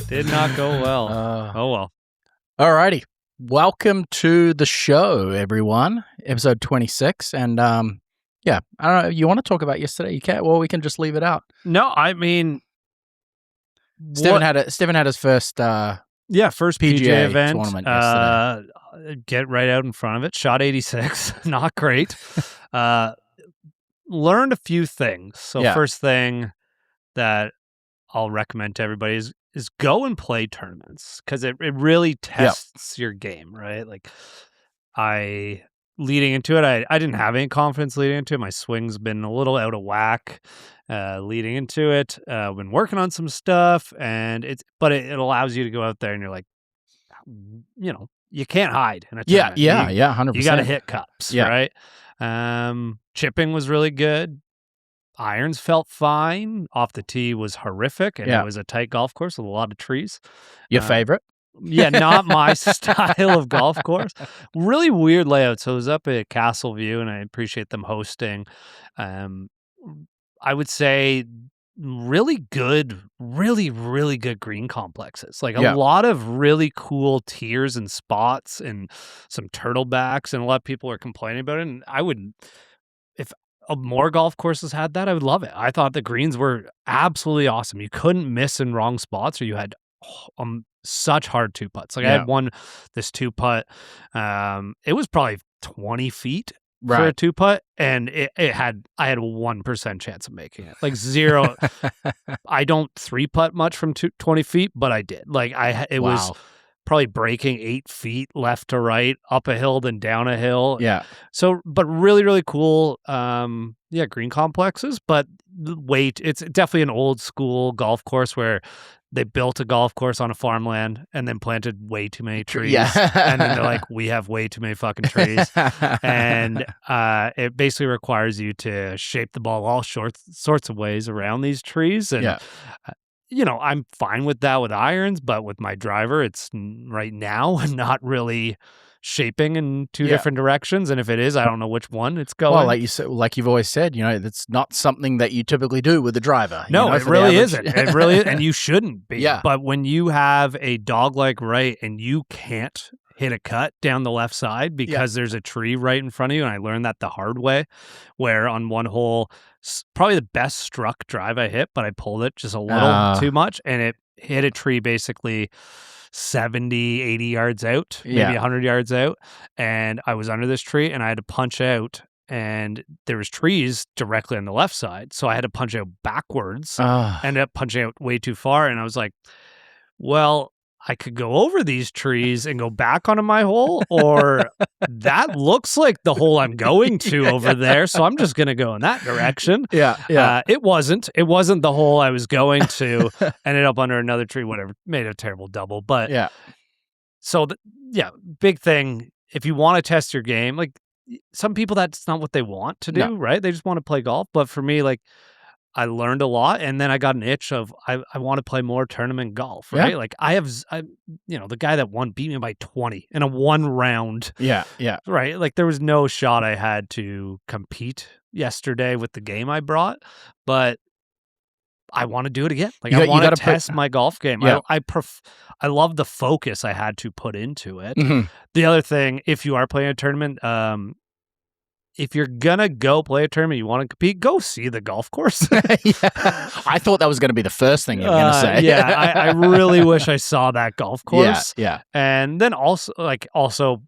Did not go well. Oh, well. Alrighty. Welcome to the show, everyone. Episode 26. And yeah, I don't know. You want to talk about yesterday? You can't. Well, we can just leave it out. No, I mean, Stefan had his first first PGA event tournament yesterday. Get right out in front of it. Shot 86. Not great. Learned a few things. So first thing that I'll recommend to everybody is go and play tournaments, because it really tests your game, right? Like leading into it, I didn't have any confidence leading into it. My swing's been a little out of whack leading into it. I've been working on some stuff, and but it allows you to go out there and you're like, you know, you can't hide in a tournament. 100%. You got to hit cups, right? Chipping was really good. Irons felt fine. Off the tee was horrific, and it was a tight golf course with a lot of trees. Your favorite? Yeah, not my style of golf course. Really weird layout. So it was up at Castleview, and I appreciate them hosting. I would say really good, really good green complexes. Like a lot of really cool tiers and spots and some turtlebacks, and a lot of people are complaining about it. And I would, if more golf courses had that, I would love it. I thought the greens were absolutely awesome. You couldn't miss in wrong spots, or you had such hard two putts. Like I had this two putt. It was probably 20 feet for a two putt, and I had a 1% chance of making it. Like zero. I don't three putt much from 20 feet, but I did. Like it was probably breaking 8 feet left to right, up a hill, then down a hill. Yeah. So, but really cool. Green complexes, but it's definitely an old school golf course where they built a golf course on a farmland and then planted way too many trees. And then they're like, we have way too many fucking trees. And it basically requires you to shape the ball all sorts of ways around these trees. And you know, I'm fine with that with irons, but with my driver, it's right now not really shaping in two different directions. And if it is, I don't know which one it's going. Well, like you said, like you've always said, you know, it's not something that you typically do with the driver. No, it really isn't. It really is, and you shouldn't be. Yeah. But when you have a dog-like right and you can't hit a cut down the left side because there's a tree right in front of you, and I learned that the hard way, where on one hole, probably the best struck drive I hit, but I pulled it just a little too much, and it hit a tree basically 70, 80 yards out, maybe 100 yards out, and I was under this tree, and I had to punch out, and there was trees directly on the left side, so I had to punch out backwards. Ended up punching out way too far, and I was like, well, I could go over these trees and go back onto my hole, or that looks like the hole I'm going to over there, so I'm just going to go in that direction. It wasn't the hole I was going to. Ended up under another tree, whatever. Made a terrible double, but so big thing. If you want to test your game, like some people, that's not what they want to do, right? They just want to play golf. But for me, like, I learned a lot, and then I got an itch of I want to play more tournament golf, right? Like the guy that won beat me by 20 in a one round. Right? Like there was no shot I had to compete yesterday with the game I brought, but I want to do it again. Like I want to test my golf game. I love the focus I had to put into it. The other thing, if you are playing a tournament, if you're gonna go play a tournament, you want to compete, go see the golf course. I thought that was going to be the first thing you were going to say. I really wish I saw that golf course. Yeah. And then also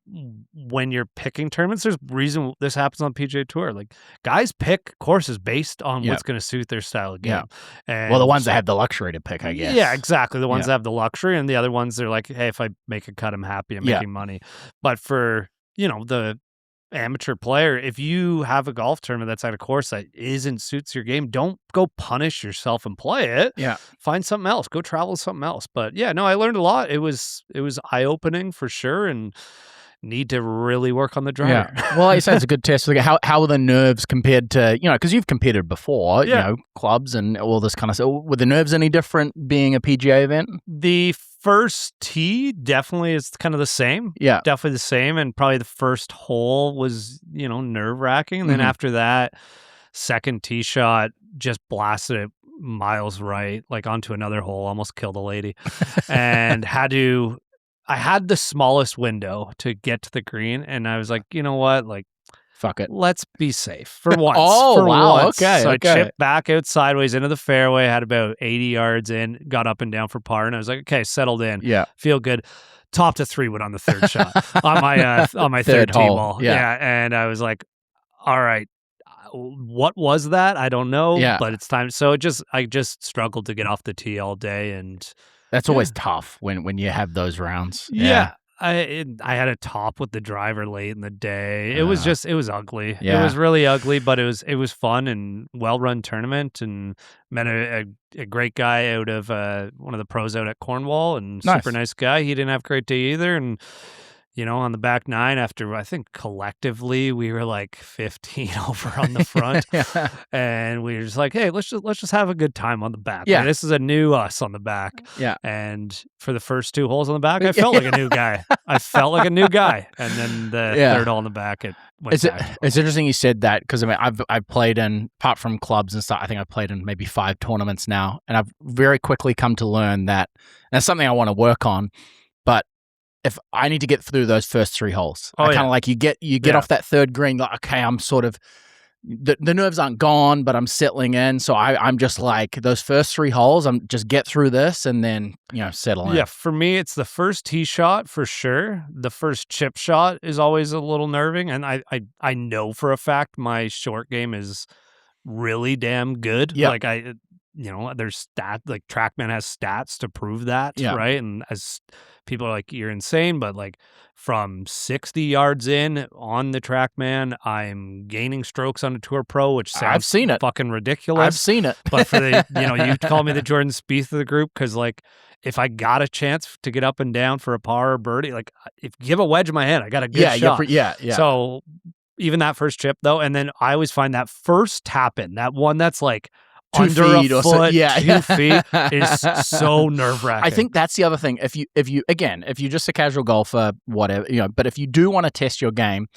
when you're picking tournaments, there's reason this happens on PGA Tour. Like guys pick courses based on what's going to suit their style of game. And well, the ones that have the luxury to pick, I guess. Yeah, exactly. The ones that have the luxury, and the other ones, they're like, hey, if I make a cut, I'm happy. I'm making money. But for the amateur player, if you have a golf tournament that's at a course that suits your game, don't go punish yourself and play it. Find something else. Go travel to something else. But I learned a lot. It was eye-opening for sure, and need to really work on the driver. Well, like you said, it's a good test. Like how are the nerves compared to, because you've competed before, clubs and all this kind of stuff. Were the nerves any different being a PGA event? The first tee definitely is kind of the same. Definitely the same. And probably the first hole was, nerve-wracking. And then after that, second tee shot, just blasted it miles right, like onto another hole, almost killed a lady, and I had the smallest window to get to the green, and I was like, you know what, like, fuck it, let's be safe for once. Oh, wow, once. okay, So okay. I chipped back out sideways into the fairway, had about 80 yards in, got up and down for par, and I was like, okay, settled in, Yeah. feel good. Top to 3 wood on the third shot on my third tee hole, ball. yeah. And I was like, all right, what was that? I don't know, Yeah. but it's time. So I just struggled to get off the tee all day, and That's always tough when you have those rounds. yeah. I had a top with the driver late in the day. It was ugly. Yeah. It was really ugly, but it was fun and well-run tournament, and met a great guy out of one of the pros out at Cornwall, and super nice guy. He didn't have a great day either, and on the back 9 after, I think collectively we were like 15 over on the front, and we were just like, hey, let's just have a good time on the back. Yeah. Like, this is a new us on the back. Yeah. And for the first 2 holes on the back, I felt like a new guy. I felt like a new guy. And then the third hole on the back, it went back. It's interesting you said that, because I mean, I've played in, apart from clubs and stuff, I think I've played in maybe 5 tournaments now, and I've very quickly come to learn that, and it's something I want to work on, but if I need to get through those first 3 holes, I kind of like, you get off that third green, like, okay, I'm sort of, the nerves aren't gone, but I'm settling in. So I'm just like, those first 3 holes, I'm just get through this and then, settle in. Yeah, for me, it's the first tee shot for sure. The first chip shot is always a little nerving. And I know for a fact my short game is really damn good. Yeah. Like there's like TrackMan has stats to prove that, right? And as people are like, you're insane, but like from 60 yards in on the TrackMan, I'm gaining strokes on the Tour Pro, which sounds I've seen it. Fucking ridiculous. I've seen it. But for the, you call me the Jordan Spieth of the group, because like if I got a chance to get up and down for a par or birdie, like if you give a wedge in my hand, I got a good shot. Yeah. So even that first chip though, and then I always find that first tap in, that one that's like 2 under feet a or foot, 2 feet is so nerve-wracking. I think that's the other thing. If you're just a casual golfer, whatever, but if you do want to test your game,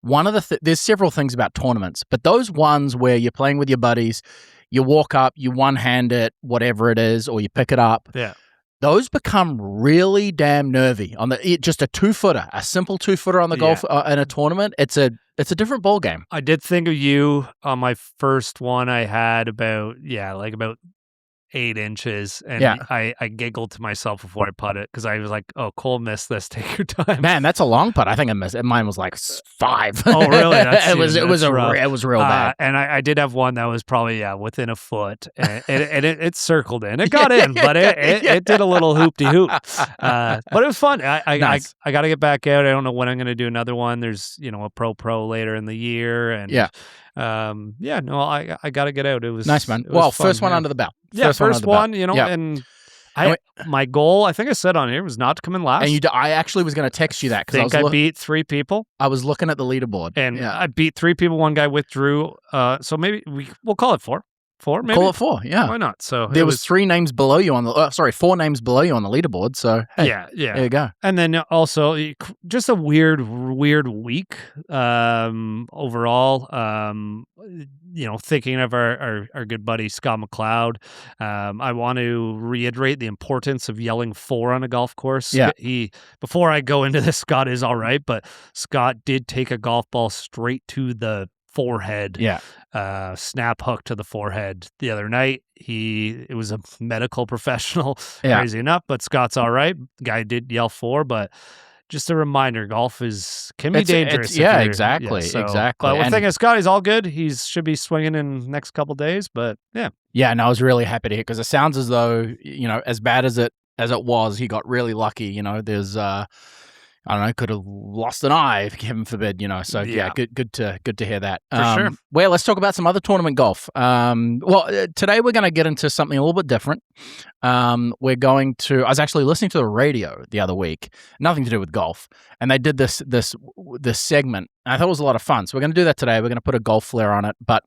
one of there's several things about tournaments, but those ones where you're playing with your buddies, you walk up, you one-hand it, whatever it is, or you pick it up. Yeah. Those become really damn nervy on just a 2-footer, a simple 2-footer on the golf in a tournament. It's a different ball game. I did think of you on my first one. I had about 8 inches, and I giggled to myself before I put it, because I was like, "Oh, Cole missed this. Take your time." Man, that's a long putt. I think I missed it. Mine was like 5. Oh, really? It was real bad. And I did have one that was probably within a foot, and it circled in. It got in, but it did a little hoop-de-hoop. But it was fun. I got to get back out. I don't know when I'm going to do another one. There's a pro later in the year, and I got to get out. It was nice, man. Well, first one under the belt. First one, and my goal, I think I said on here, was not to come in last. And I actually was going to text you that, because I beat 3 people. I was looking at the leaderboard, and I beat 3 people. One guy withdrew. So maybe we'll call it 4. 4, maybe? Call it 4, yeah. Why not? So there was 3 names below you on the 4 names below you on the leaderboard. So hey, there you go. And then also just a weird week overall. Thinking of our good buddy Scott McCloud, I want to reiterate the importance of yelling FORE on a golf course. Yeah. Before I go into this, Scott is all right, but Scott did take a golf ball straight to the forehead. Snap hook to the forehead the other night. It was a medical professional, crazy enough, but Scott's all right. Guy did yell FORE, but just a reminder, golf can be dangerous. Exactly. But the thing is, Scott is all good. He should be swinging in the next couple days, but yeah. Yeah, and I was really happy to hear, because it sounds as though, as bad as it was, he got really lucky. There's I don't know, could have lost an eye, heaven forbid, So good to hear that. For sure. Well, let's talk about some other tournament golf. Today we're going to get into something a little bit different. I was actually listening to the radio the other week, nothing to do with golf, and they did this segment. And I thought it was a lot of fun. So we're going to do that today. We're going to put a golf flair on it. But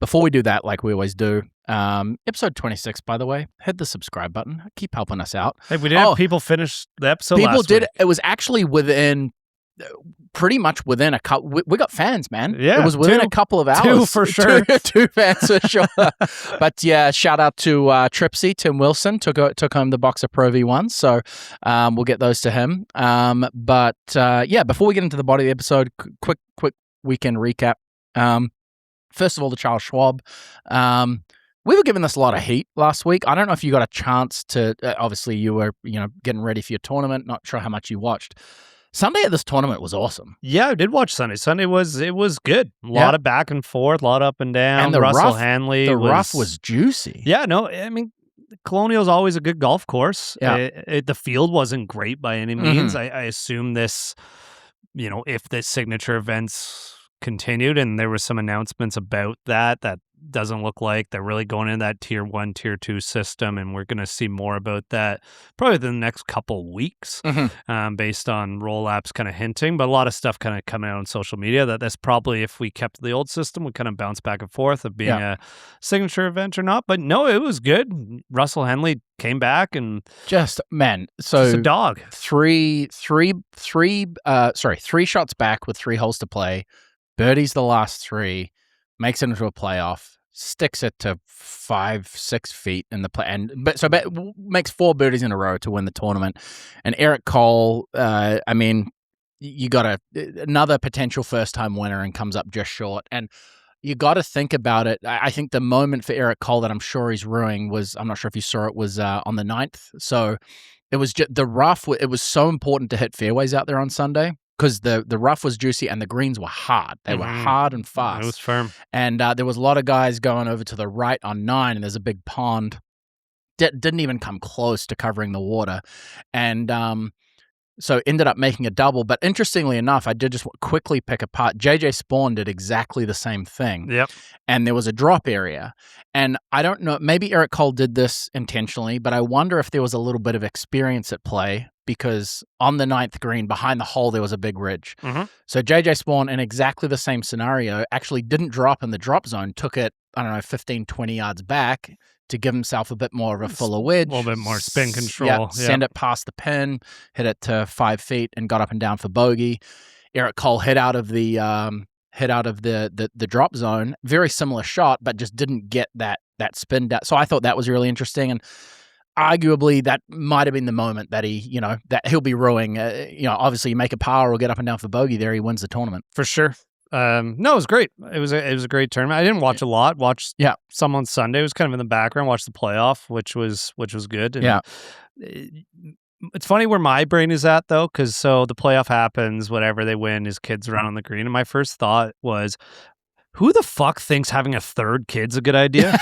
before we do that, like we always do, episode 26, by the way, hit the subscribe button. Keep helping us out. Hey, we did have people finish the episode People last did. week. It was actually within pretty much within a couple. We got fans, man. Yeah, it was within a couple of hours. Two for sure. Two fans for sure. But yeah, shout out to Tripsy, Tim Wilson took home the box of Pro V1. So we'll get those to him. But before we get into the body of the episode, quick weekend recap. First of all, the Charles Schwab. We were giving this a lot of heat last week. I don't know if you got a chance to. Obviously, you were getting ready for your tournament. Not sure how much you watched. Sunday at this tournament was awesome. Yeah, I did watch Sunday. Sunday was good. A lot of back and forth, a lot up and down. And the Russell rough, Henley. The rough was juicy. Yeah, no, I mean, Colonial's always a good golf course. Yeah. The field wasn't great by any means. I assume this, if the signature events continued and there were some announcements about that doesn't look like they're really going in that tier 1, tier 2 system, and we're going to see more about that probably the next couple weeks, based on roll-ups kind of hinting, but a lot of stuff kind of coming out on social media that's probably, if we kept the old system, would kind of bounce back and forth of being a signature event or not. But no, it was good. Russell Henley came back and just a dog. Three shots back with 3 holes to play, birdies the last 3, makes it into a playoff, sticks it to 5-6 feet in the play, makes 4 birdies in a row to win the tournament. And Eric Cole, you got another potential first-time winner and comes up just short. And you got to think about it. I think the moment for Eric Cole that I'm sure he's ruining was, I'm not sure if you saw it, was on the 9th. So it was just the rough. It was so important to hit fairways out there on Sunday, because the rough was juicy and the greens were hard. They were hard and fast. It was firm. And there was a lot of guys going over to the right on 9, and there's a big pond. Didn't even come close to covering the water. And so ended up making a double. But interestingly enough, I did just quickly pick apart. JJ Spawn did exactly the same thing. Yep. And there was a drop area. And I don't know, maybe Eric Cole did this intentionally, but I wonder if there was a little bit of experience at play, because on the 9th green behind the hole, there was a big ridge. So JJ Spawn, in exactly the same scenario, actually didn't drop in the drop zone, took it, 15, 20 yards back to give himself a bit more of a fuller wedge. A little bit more spin control. Yeah, send it past the pin, hit it to 5 feet, and got up and down for bogey. Eric Cole hit out of the drop zone. Very similar shot, but just didn't get that spin down. So I thought that was really interesting, and arguably that might have been the moment that he, that he'll be rowing. Obviously you make a par or get up and down for bogey there, he wins the tournament. For sure. No, it was great. It was a great tournament. I didn't watch a lot. Watched some on Sunday. It was kind of in the background. Watched the playoff, which was good. And it's funny where my brain is at though, because so the playoff happens, whatever, they win, his kids are out on the green, and my first thought was, who the fuck thinks having a third kid's a good idea?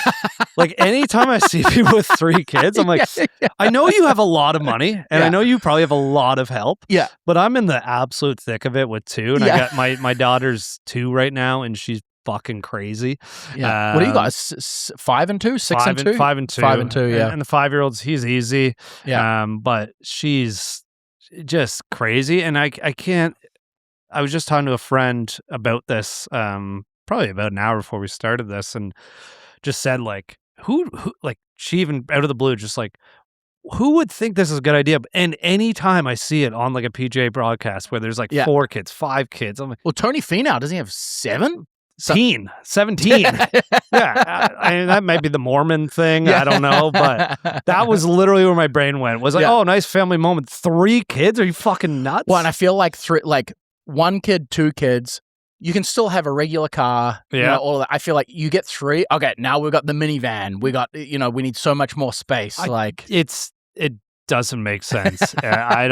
Like, anytime I see people with 3 kids, I'm like, I know you have a lot of money, and I know you probably have a lot of help. Yeah. But I'm in the absolute thick of it with 2, and I got my daughter's 2 right now, and she's fucking crazy. Yeah. What do you got? 5 and 2, 6 and 2, 5 and 2, 5 and 2. Yeah. And the 5-year-old's, he's easy. Yeah. But she's just crazy, and I can't. I was just talking to a friend about this. Probably about an hour before we started this, and just said like, who like, she even out of the blue just like, who would think this is a good idea? And anytime I see it on like a PGA broadcast where there's like 4 kids, 5 kids, I'm like, well, Tony Finau, doesn't he have 7? 17. I mean, that might be the Mormon thing. I don't know, but that was literally where my brain went. Was like, oh, nice family moment. 3 kids? Are you fucking nuts? Well, and I feel like 1 kid, 2 kids. You can still have a regular car, all of that. I feel like you get 3. Okay, now we've got the minivan. We got, we need so much more space. It doesn't make sense. I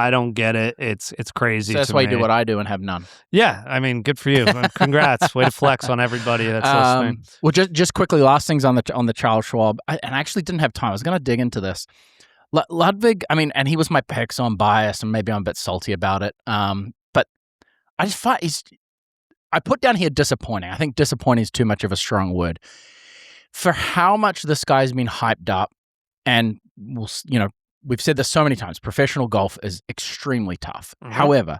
don't get it. It's crazy. So that's why you do what I do and have none. Yeah, I mean, good for you. Congrats. Way to flex on everybody that's listening. Well, just quickly, last things on the Charles Schwab. I actually didn't have time. I was going to dig into this. Ludvig, I mean, and he was my pick, so I'm biased, and maybe I'm a bit salty about it. But I just find I put down here disappointing. I think disappointing is too much of a strong word. For how much this guy's been hyped up, and we've said this so many times, professional golf is extremely tough. However,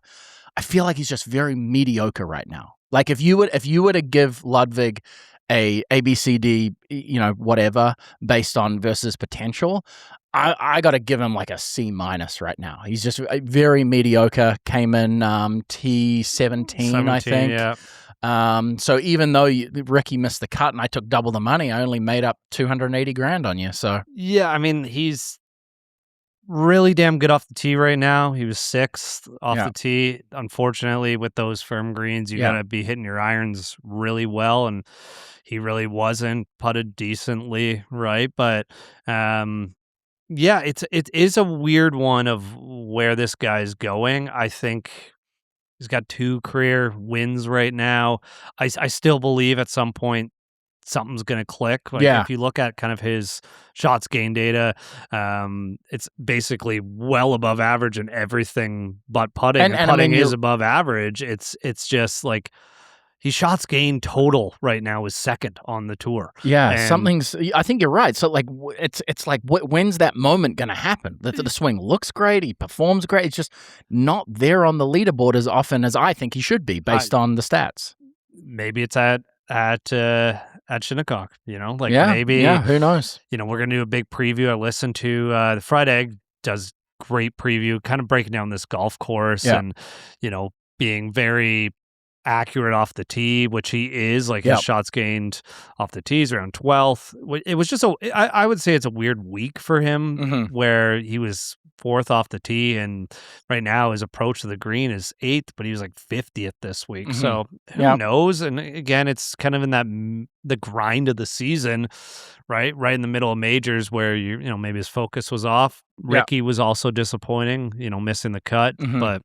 I feel like he's just very mediocre right now. Like if you were to give Ludvig a ABCD, whatever, based on versus potential, I got to give him like a C- right now. He's just very mediocre. Came in T17, I think. Yeah. So even though Ricky missed the cut and I took double the money, I only made up $280,000 on you. So yeah, I mean, he's really damn good off the tee right now. He was 6th off the tee. Unfortunately, with those firm greens, you got to be hitting your irons really well, and he really wasn't. Putted decently, right? But yeah, it is a weird one of where this guy's going. I think he's got 2 career wins right now. I still believe at some point something's going to click. Like if you look at kind of his shots gained data, it's basically well above average in everything but putting. And putting is above average. It's just like his shots gained total right now is 2nd on the tour. Yeah, I think you're right. So like, it's like, when's that moment going to happen? The swing looks great. He performs great. It's just not there on the leaderboard as often as I think he should be based on the stats. Maybe it's at Shinnecock, like maybe, who knows? We're going to do a big preview. I listened to the Fried Egg does great preview, kind of breaking down this golf course and, being very accurate off the tee, which he is. Like his shots gained off the tees around 12th. It was just I would say it's a weird week for him where he was 4th off the tee, and right now his approach to the green is 8th, but he was like 50th this week. So who knows? And again, it's kind of in the grind of the season, right in the middle of majors where maybe his focus was off. Ricky was also disappointing, missing the cut, but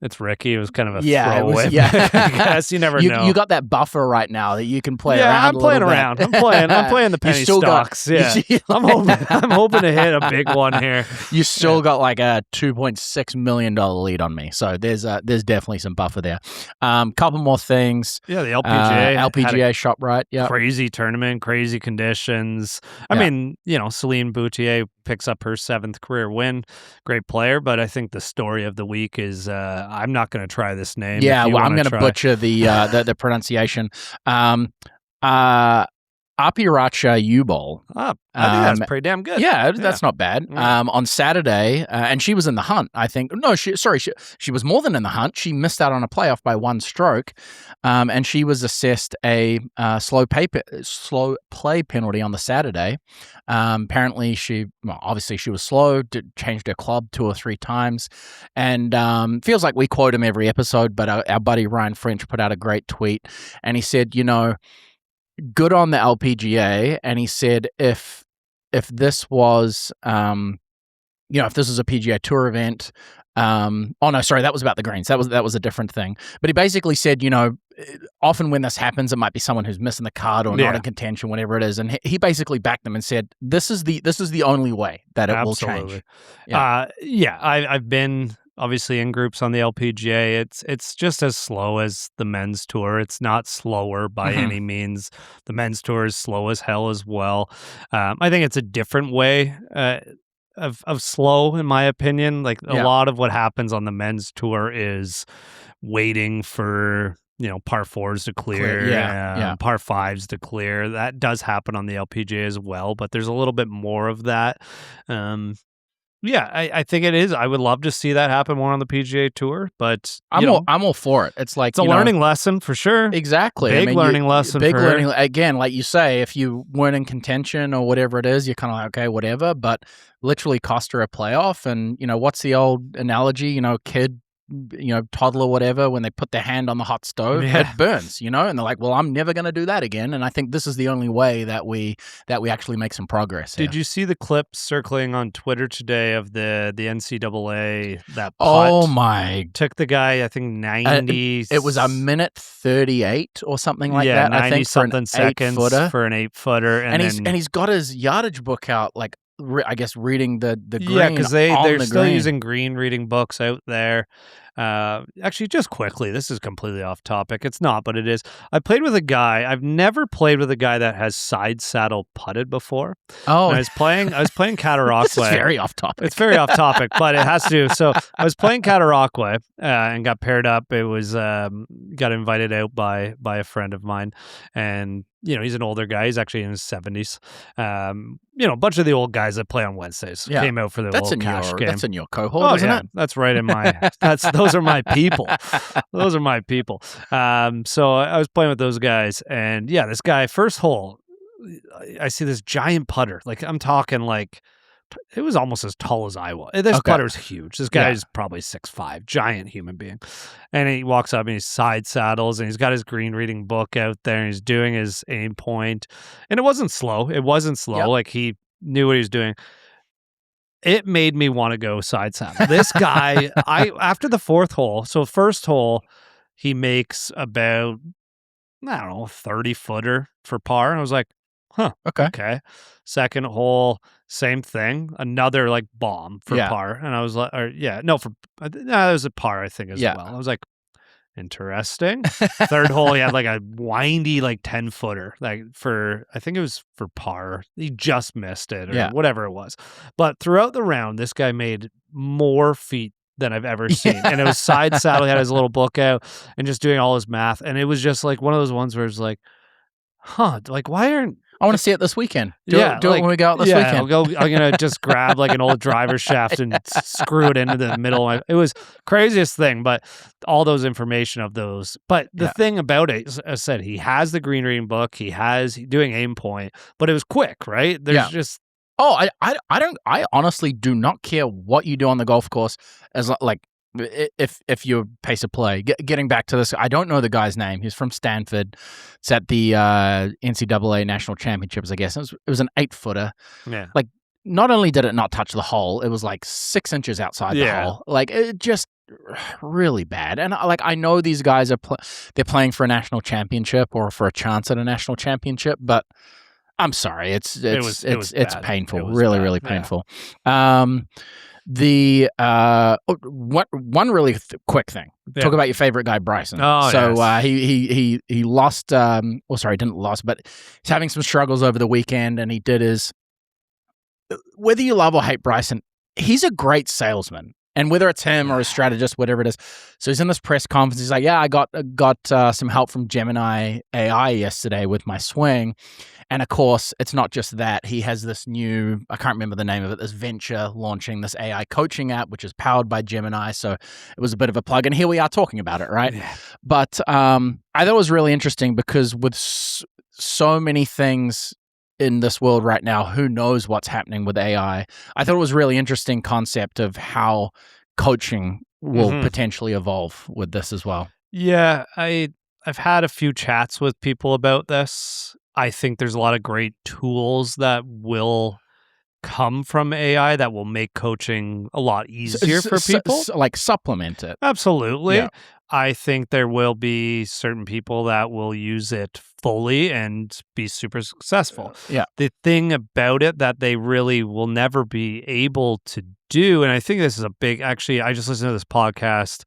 it's Ricky. It was kind of a throwaway. I guess you never know. You got that buffer right now that you can play around. Yeah, I'm playing around. I'm playing the penny stocks. I'm hoping to hit a big one here. You still got like a $2.6 million lead on me, so there's definitely some buffer there. Couple more things. Yeah, the LPGA Shoprite. Yeah, crazy tournament, crazy conditions. I mean, Céline Boutier picks up her 7th career win. Great player, but I think the story of the week is I'm not going to try this name. Yeah, well, I'm going to butcher the pronunciation. Apiracha U-Bowl. I think that's pretty damn good. Yeah, that's not bad. On Saturday, and she was in the hunt, I think. No, she was more than in the hunt. She missed out on a playoff by 1 stroke, and she was assessed a slow play penalty on the Saturday. Apparently, obviously she was slow, changed her club 2 or 3 times, and feels like we quote him every episode, but our buddy Ryan French put out a great tweet, and he said, good on the LPGA, and he said if this was if this was a PGA Tour event, oh no, sorry, that was about the greens. That was a different thing. But he basically said, often when this happens, it might be someone who's missing the cut or not in contention, whatever it is, and he basically backed them and said, this is the only way that it will change. I've been obviously in groups on the LPGA. It's just as slow as the men's tour. It's not slower by any means. The men's tour is slow as hell as well. I think it's a different way of slow, in my opinion. Like a lot of what happens on the men's tour is waiting for par 4s to clear, par 5s to clear. That does happen on the LPGA as well, but there's a little bit more of that. I think it is. I would love to see that happen more on the PGA Tour, but I'm all for it. It's like it's a learning lesson for sure. Exactly, big learning lesson. Big learning again, like you say, if you weren't in contention or whatever it is, you're kind of like, okay, whatever. But literally cost her a playoff, and what's the old analogy? Kid, toddler, whatever, when they put their hand on the hot stove, it burns, and they're like, well, I'm never going to do that again. And I think this is the only way that we actually make some progress here. Did you see the clip circling on Twitter today of the NCAA, that putt? Oh my. Took the guy, I think 90. It was a minute 38 or something like that. 90 I think something seconds for an 8-footer. And he's got his yardage book out, like, I guess reading the green. Yeah, because they're still using green reading books out there. Actually, just quickly, this is completely off topic. It's not, but it is. I played with a guy. I've never played with a guy that has side saddle putted before. Oh, And I was playing Cataraqui. this is very off topic. It's very off topic, but it has to do. So I was playing Cataraqui and got paired up. It was got invited out by a friend of mine, and he's an older guy. He's actually in his 70s. A bunch of the old guys that play on Wednesdays came out for the old cash game. That's in your cohort, isn't it? That's right in my. Those are my people. Those are my people. So I was playing with those guys, and this guy, first hole, I see this giant putter. Like, I'm talking like, it was almost as tall as I was. This putter's huge. This guy's probably 6'5", giant human being. And he walks up and he side saddles and he's got his green reading book out there and he's doing his aim point. And it wasn't slow. Yep. Like, he knew what he was doing. It made me want to go side saddle. This guy, after the fourth hole, so first hole, he makes about, 30-footer for par. And I was like, okay. Second hole, same thing. Another like bomb for par. And I was like, it was a par, I think, as well. I was like, interesting. Third hole, he had like a windy, like 10-footer, like I think it was for par. He just missed it or whatever it was. But throughout the round, this guy made more feet than I've ever seen. And it was side saddle. He had his little book out and just doing all his math. And it was just like one of those ones where it's like, like, why aren't I want to see it this weekend. Do it when we go out this weekend. I'm going to just grab like an old driver's shaft and screw it into the middle. It was craziest thing, but all those information of those. But the thing about it, as I said, he has the green reading book. He's doing aim point, but it was quick, right? There's just... Oh, I honestly do not care what you do on the golf course, as like, if you pace of play. Getting back to this, I don't know the guy's name. He's from Stanford. It's at the NCAA National Championships, I guess. It was an 8-footer. Yeah. Like, not only did it not touch the hole, it was like 6 inches outside the hole. Like, it just really bad. And like, I know these guys they're playing for a national championship or for a chance at a national championship, but I'm sorry, it's painful. Really painful. One really quick thing. Talk about your favorite guy, Bryson. He lost. Didn't lose, but he's having some struggles over the weekend, and he did his. Whether you love or hate Bryson, he's a great salesman, and whether it's him or a strategist, whatever it is. So he's in this press conference. He's like, "Yeah, I got some help from Gemini AI yesterday with my swing." And of course, it's not just that. He has this new, I can't remember the name of it, this venture launching this AI coaching app, which is powered by Gemini. So it was a bit of a plug. And here we are talking about it, right? Yeah. But I thought it was really interesting because with so many things in this world right now, who knows what's happening with AI? I thought it was a really interesting concept of how coaching will potentially evolve with this as well. Yeah, I've had a few chats with people about this. I think there's a lot of great tools that will come from AI that will make coaching a lot easier for people. Like supplement it. Absolutely. Yeah. I think there will be certain people that will use it fully and be super successful. Yeah. The thing about it that they really will never be able to do, and I think this is a big, actually, I just listened to this podcast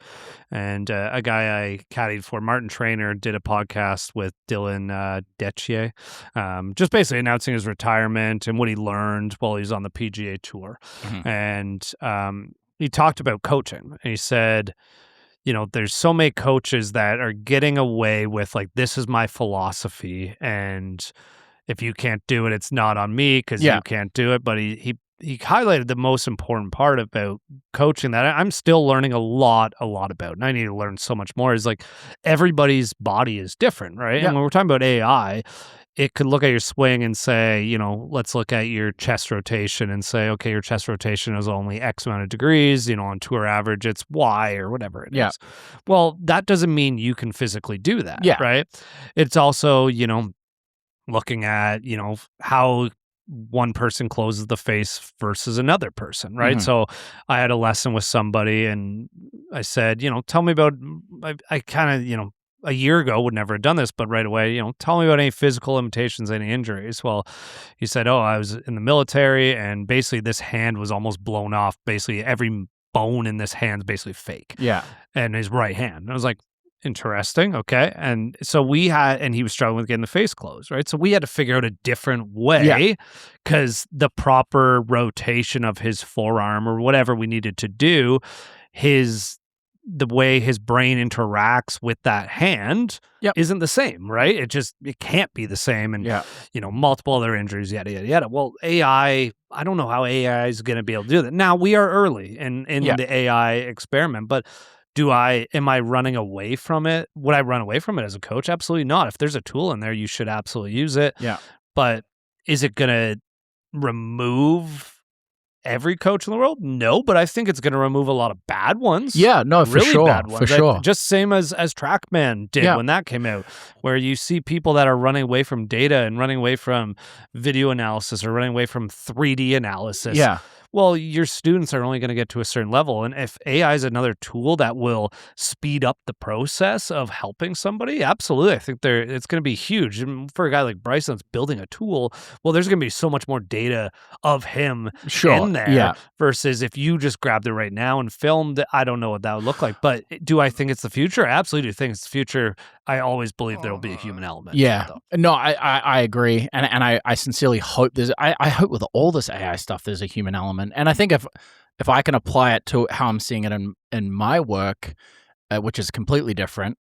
and a guy I caddied for, Martin Trainer, did a podcast with Dylan Dethier, just basically announcing his retirement and what he learned while he was on the PGA Tour. And he talked about coaching, and he said, there's so many coaches that are getting away with like, this is my philosophy, and if you can't do it, it's not on me because you can't do it. But he highlighted the most important part about coaching that I'm still learning a lot about, and I need to learn so much more, is like, everybody's body is different, right? Yeah. And when we're talking about AI, it could look at your swing and say, let's look at your chest rotation and say, okay, your chest rotation is only X amount of degrees, on tour average, it's Y or whatever it is. Well, that doesn't mean you can physically do that, right? It's also, looking at, how one person closes the face versus another person, right? So I had a lesson with somebody and I said, tell me about, I kind of, a year ago would never have done this, but right away, tell me about any physical limitations, any injuries. Well, he said, I was in the military and basically this hand was almost blown off basically every bone in this hand's basically fake. Yeah. And his right hand. And I was like, interesting. Okay. And so and he was struggling with getting the face closed, right? So we had to figure out a different way because the proper rotation of his forearm or whatever we needed to do, the way his brain interacts with that hand isn't the same, right? It can't be the same. And, multiple other injuries, yada, yada, yada. Well, AI, I don't know how AI is going to be able to do that. Now, we are early in the AI experiment, but am I running away from it? Would I run away from it as a coach? Absolutely not. If there's a tool in there, you should absolutely use it. Yeah. But is it going to remove every coach in the world? No, but I think it's going to remove a lot of bad ones. Yeah, no, for really sure. Bad ones. For sure. Just same as TrackMan did when that came out, where you see people that are running away from data and running away from video analysis or running away from 3D analysis. Yeah. Well, your students are only going to get to a certain level. And if AI is another tool that will speed up the process of helping somebody, absolutely. I think it's going to be huge. And for a guy like Bryson that's building a tool, well, there's going to be so much more data of him in there versus if you just grabbed it right now and filmed it. I don't know what that would look like. But do I think it's the future? I absolutely do think it's the future. I always believe there will be a human element. Yeah. No, I agree. And I sincerely hope I hope with all this AI stuff, there's a human element. And I think if I can apply it to how I'm seeing it in my work, which is completely different,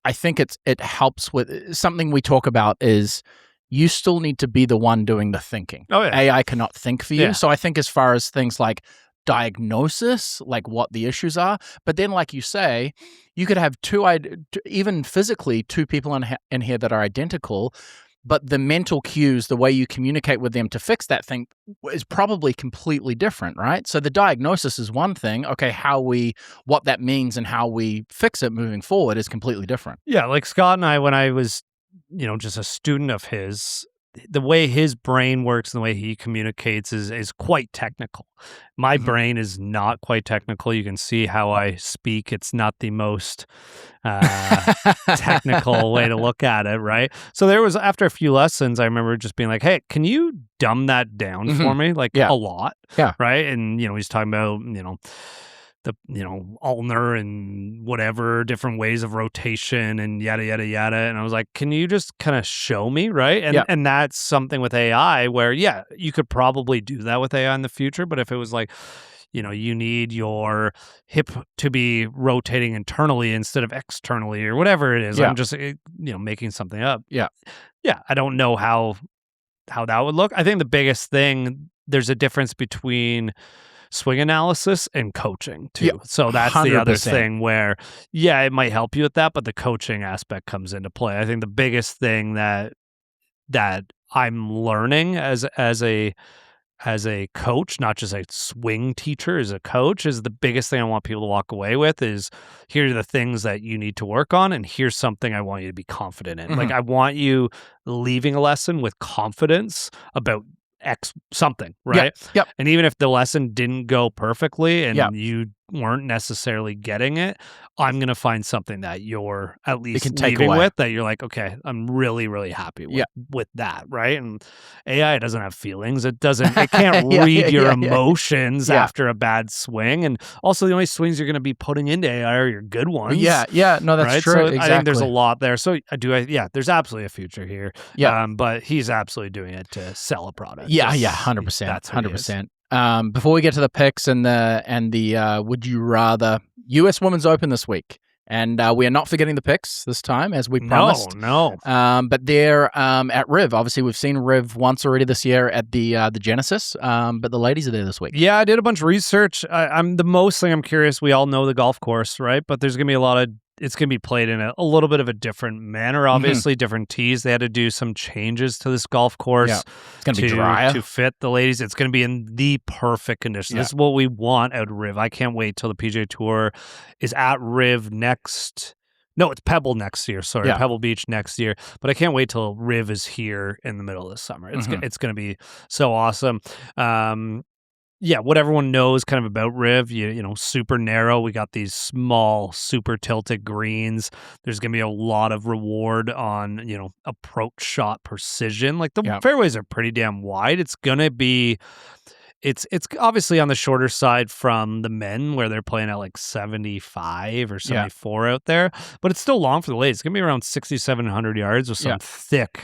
I think it helps with something we talk about is you still need to be the one doing the thinking. Oh, yeah. AI cannot think for you. Yeah. So I think as far as things like diagnosis, like what the issues are, but then like you say, you could have even physically two people in here that are identical, but the mental cues, the way you communicate with them to fix that thing is probably completely different, right? So the diagnosis is one thing. Okay, what that means and how we fix it moving forward is completely different. Yeah, like Scott and I, when I was, just a student of his, the way his brain works and the way he communicates is quite technical. My brain is not quite technical. You can see how I speak. It's not the most technical way to look at it, right? So there was, after a few lessons, I remember just being like, hey, can you dumb that down for me? Like a lot, right? And, he's talking about, the ulnar and whatever different ways of rotation and yada yada yada, and I was like, can you just kind of show me, right? And that's something with AI where you could probably do that with AI in the future, but if it was like, you need your hip to be rotating internally instead of externally or whatever it is, I'm just making something up. I don't know how that would look. I think the biggest thing, there's a difference between swing analysis and coaching too. So that's 100%. The other thing where, it might help you with that, but the coaching aspect comes into play. I think the biggest thing that I'm learning as a coach, not just a swing teacher, as a coach, is the biggest thing I want people to walk away with is, here are the things that you need to work on, and here's something I want you to be confident in. Like, I want you leaving a lesson with confidence about X something, right? Yep. And even if the lesson didn't go perfectly and you weren't necessarily getting it, I'm going to find something that you're at least leaving with that you're like, okay, I'm really, really happy with that, right? And AI doesn't have feelings. It can't read your emotions after a bad swing. And also the only swings you're going to be putting into AI are your good ones. No, that's right? true. So exactly. I think there's a lot there. So there's absolutely a future here. But he's absolutely doing it to sell a product. 100%. That's 100%. Before we get to the picks and the would you rather, US Women's Open this week, and we are not forgetting the picks this time as we promised. No. But they're at Riv. Obviously, we've seen Riv once already this year at the Genesis. But the ladies are there this week. Yeah, I did a bunch of research. I'm curious. We all know the golf course, right? But there's gonna be it's going to be played in a little bit of a different manner, obviously, different tees. They had to do some changes to this golf course. It's going to be drier to fit the ladies. It's going to be in the perfect condition. This is what we want out of Riv. I can't wait till the PGA Tour is at Riv next. No, it's Pebble next year. Sorry, Pebble Beach next year. But I can't wait till Riv is here in the middle of the summer. It's going to be so awesome. What everyone knows kind of about Riv, super narrow. We got these small, super tilted greens. There's going to be a lot of reward on, approach shot precision. Like the fairways are pretty damn wide. It's going to be it's obviously on the shorter side from the men where they're playing at like 75 or 74 out there, but it's still long for the ladies. It's gonna be around 6,700 yards with some thick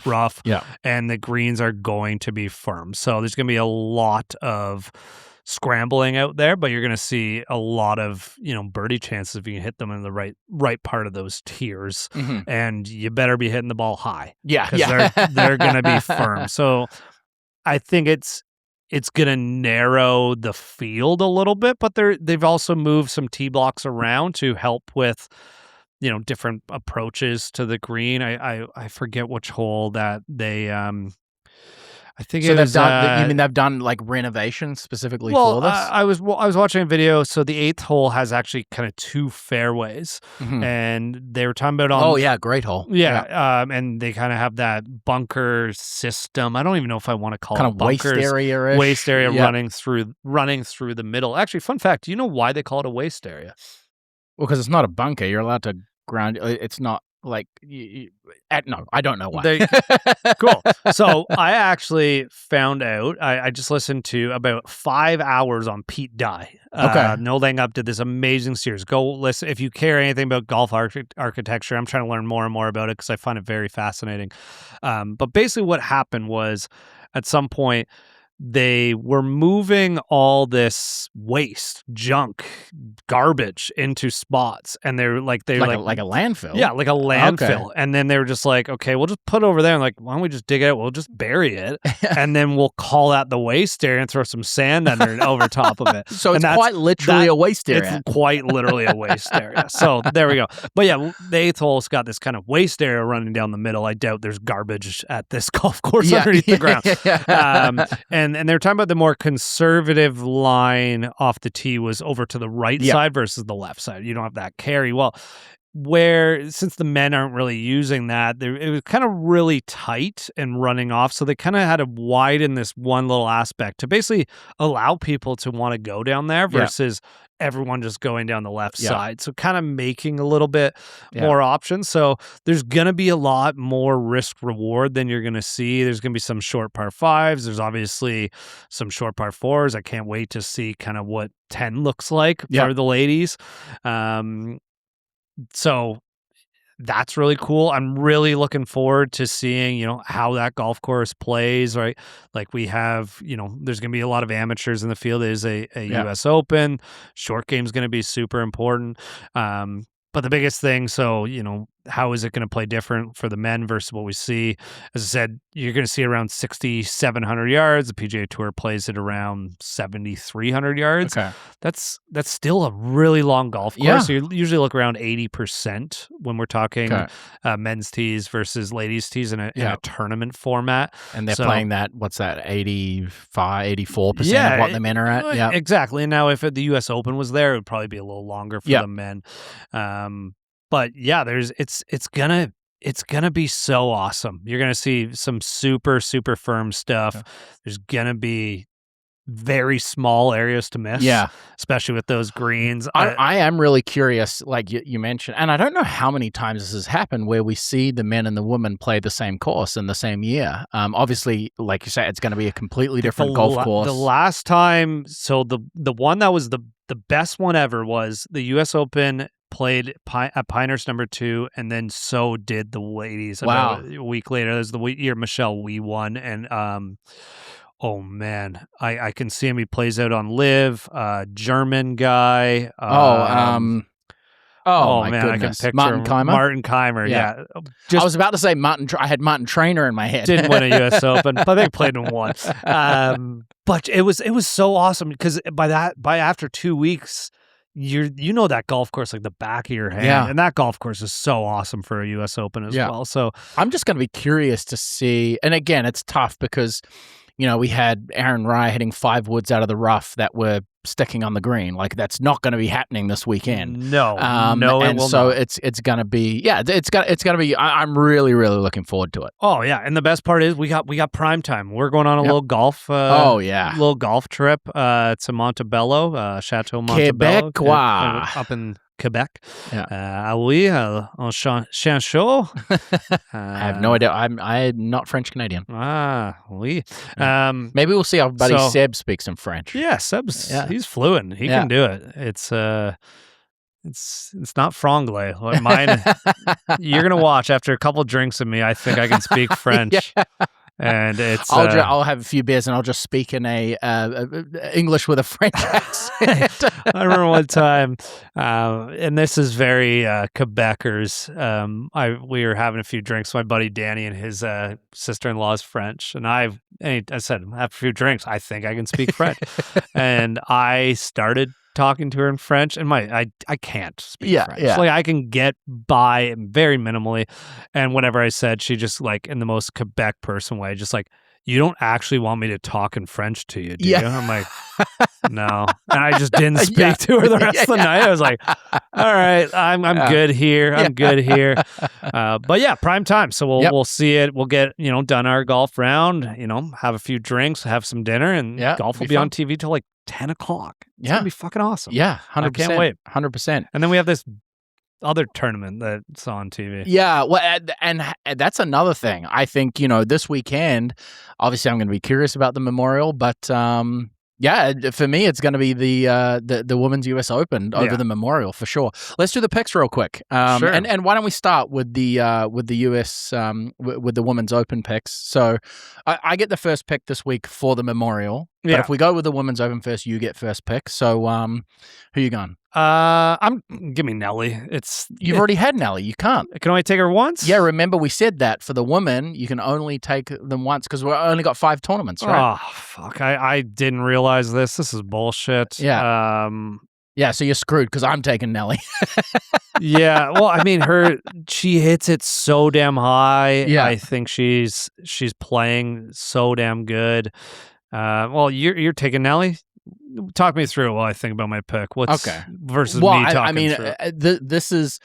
rough. Yeah. And the greens are going to be firm. So there's gonna be a lot of scrambling out there, but you're going to see a lot of, birdie chances if you can hit them in the right part of those tiers. And you better be hitting the ball high. Yeah. Because they're going to be firm. So I think it's going to narrow the field a little bit, but they've also moved some tee blocks around to help with, different approaches to the green. I forget which hole that they I think so it was. You mean they've done like renovations specifically for this? I was watching a video. So the 8th hole has actually kind of 2 fairways, and they were talking about. Oh yeah, great hole. Yeah. And they kind of have that bunker system. I don't even know if I want to call it bunkers. Waist area running through the middle. Actually, fun fact. Do you know why they call it a waist area? Well, because it's not a bunker. You're allowed to ground. It's not. Like, no, I don't know why. Cool. So I actually found out, I just listened to about 5 hours on Pete Dye. Okay. No Laying Up did this amazing series. Go listen. If you care anything about golf architecture, I'm trying to learn more and more about it because I find it very fascinating. But basically what happened was at some point, they were moving all this waste, junk, garbage into spots, and they're like a landfill. Yeah, like a landfill. Okay. And then they were just like, okay, we'll just put it over there. And like, why don't we just dig it out? We'll just bury it, and then we'll call that the waste area and throw some sand under over top of it. So it's quite literally a waste area. It's quite literally a waste area. So there we go. But yeah, the 8th hole's got this kind of waste area running down the middle. I doubt there's garbage at this golf course underneath the ground. And they're talking about the more conservative line off the tee was over to the right side versus the left side. You don't have that carry. Well, since the men aren't really using that, it was kind of really tight and running off. So they kind of had to widen this one little aspect to basically allow people to want to go down there versus everyone just going down the left side. So kind of making a little bit more options. So there's going to be a lot more risk reward than you're going to see. There's going to be some short par 5s. There's obviously some short par 4s. I can't wait to see kind of what 10 looks like for the ladies. So that's really cool. I'm really looking forward to seeing, how that golf course plays, right? Like we have, there's going to be a lot of amateurs in the field. It is a U.S. Open. Short game's going to be super important. But the biggest thing, so, how is it going to play different for the men versus what we see? As I said, you're going to see around 6,700 yards. The PGA Tour plays it around 7,300 yards. Okay. That's still a really long golf course. Yeah. So you usually look around 80% when we're talking men's tees versus ladies' tees in a tournament format. And they're playing that, what's that, 85, 84% of what the men are at? Yeah, exactly. And now if the U.S. Open was there, it would probably be a little longer for the men. But yeah, it's gonna be so awesome. You're gonna see some super, super firm stuff. Yeah. There's gonna be very small areas to miss. Yeah. Especially with those greens. I am really curious, like you mentioned, and I don't know how many times this has happened where we see the men and the women play the same course in the same year. Obviously, like you say, it's going to be a completely different golf course. The last time, so the one that was the best one ever was the U.S. Open played at Pinehurst number 2, and then so did the ladies. Wow. A week later, there's the year Michelle Wee won, and oh man, I can see him. He plays out on LIV. German guy. Oh my man, goodness. I can picture Martin Keimer. Yeah. I was about to say I had Martin Trainer in my head. Didn't win a U.S. Open, but they played him once. But it was so awesome because by after 2 weeks, you know that golf course like the back of your hand, and that golf course is so awesome for a U.S. Open as well. So I'm just going to be curious to see, and again, it's tough because we had Aaron Rye hitting 5 woods out of the rough that were sticking on the green. Like that's not going to be happening this weekend. No, and so it's going to be it's going to be. I'm really looking forward to it. Oh yeah, and the best part is we got prime time. We're going on a little golf. Little golf trip to Montebello, Chateau Montebello, Quebecois, up in Quebec. Yeah. Oui, on chaud. I have no idea. I'm not French Canadian. Oui. Maybe we'll see our buddy Seb speaks some French. Yeah, Seb's he's fluent. He can do it. It's not franglais. Mine. You're gonna watch after a couple drinks of me. I think I can speak French. And it's I'll have a few beers and I'll just speak in a English with a French accent. I remember one time, and this is very Quebecers. We were having a few drinks. My buddy Danny and his sister-in-law is French, and I said, after a few drinks, I think I can speak French, and I started talking to her in French, and I can't speak French. Like, I can get by very minimally, and whatever I said, she just, like, in the most Quebec person way, just like, you don't actually want me to talk in French to you, do you? I'm like, no. And I just didn't speak to her the rest of the night. I was like, all right, I'm good here. I'm good here. But yeah, prime time. So we'll see it. We'll get, done our golf round, have a few drinks, have some dinner, and golf will be on TV till like 10 o'clock. It's going to be fucking awesome. Yeah, 100%. I can't wait. 100%. And then we have this other tournament that's on TV. Yeah, well, and that's another thing. I think, this weekend, obviously I'm going to be curious about the Memorial, but yeah, for me, it's going to be the Women's US Open over the Memorial for sure. Let's do the picks real quick. Sure. And why don't we start with the US with the Women's Open picks? So I get the first pick this week for the Memorial. But if we go with the Women's Open first, you get first pick. So who you going? Give me Nelly. You've already had Nelly. You can't. I can only take her once? Yeah, remember we said that for the women, you can only take them once because we've only got 5 tournaments, right? Oh, fuck. I didn't realize this. This is bullshit. Yeah. Yeah, so you're screwed because I'm taking Nelly. Yeah, well, I mean, she hits it so damn high. Yeah. I think she's playing so damn good. Well, you're taking Nelly. Talk me through it while I think about my pick. What's versus me talking through? This is.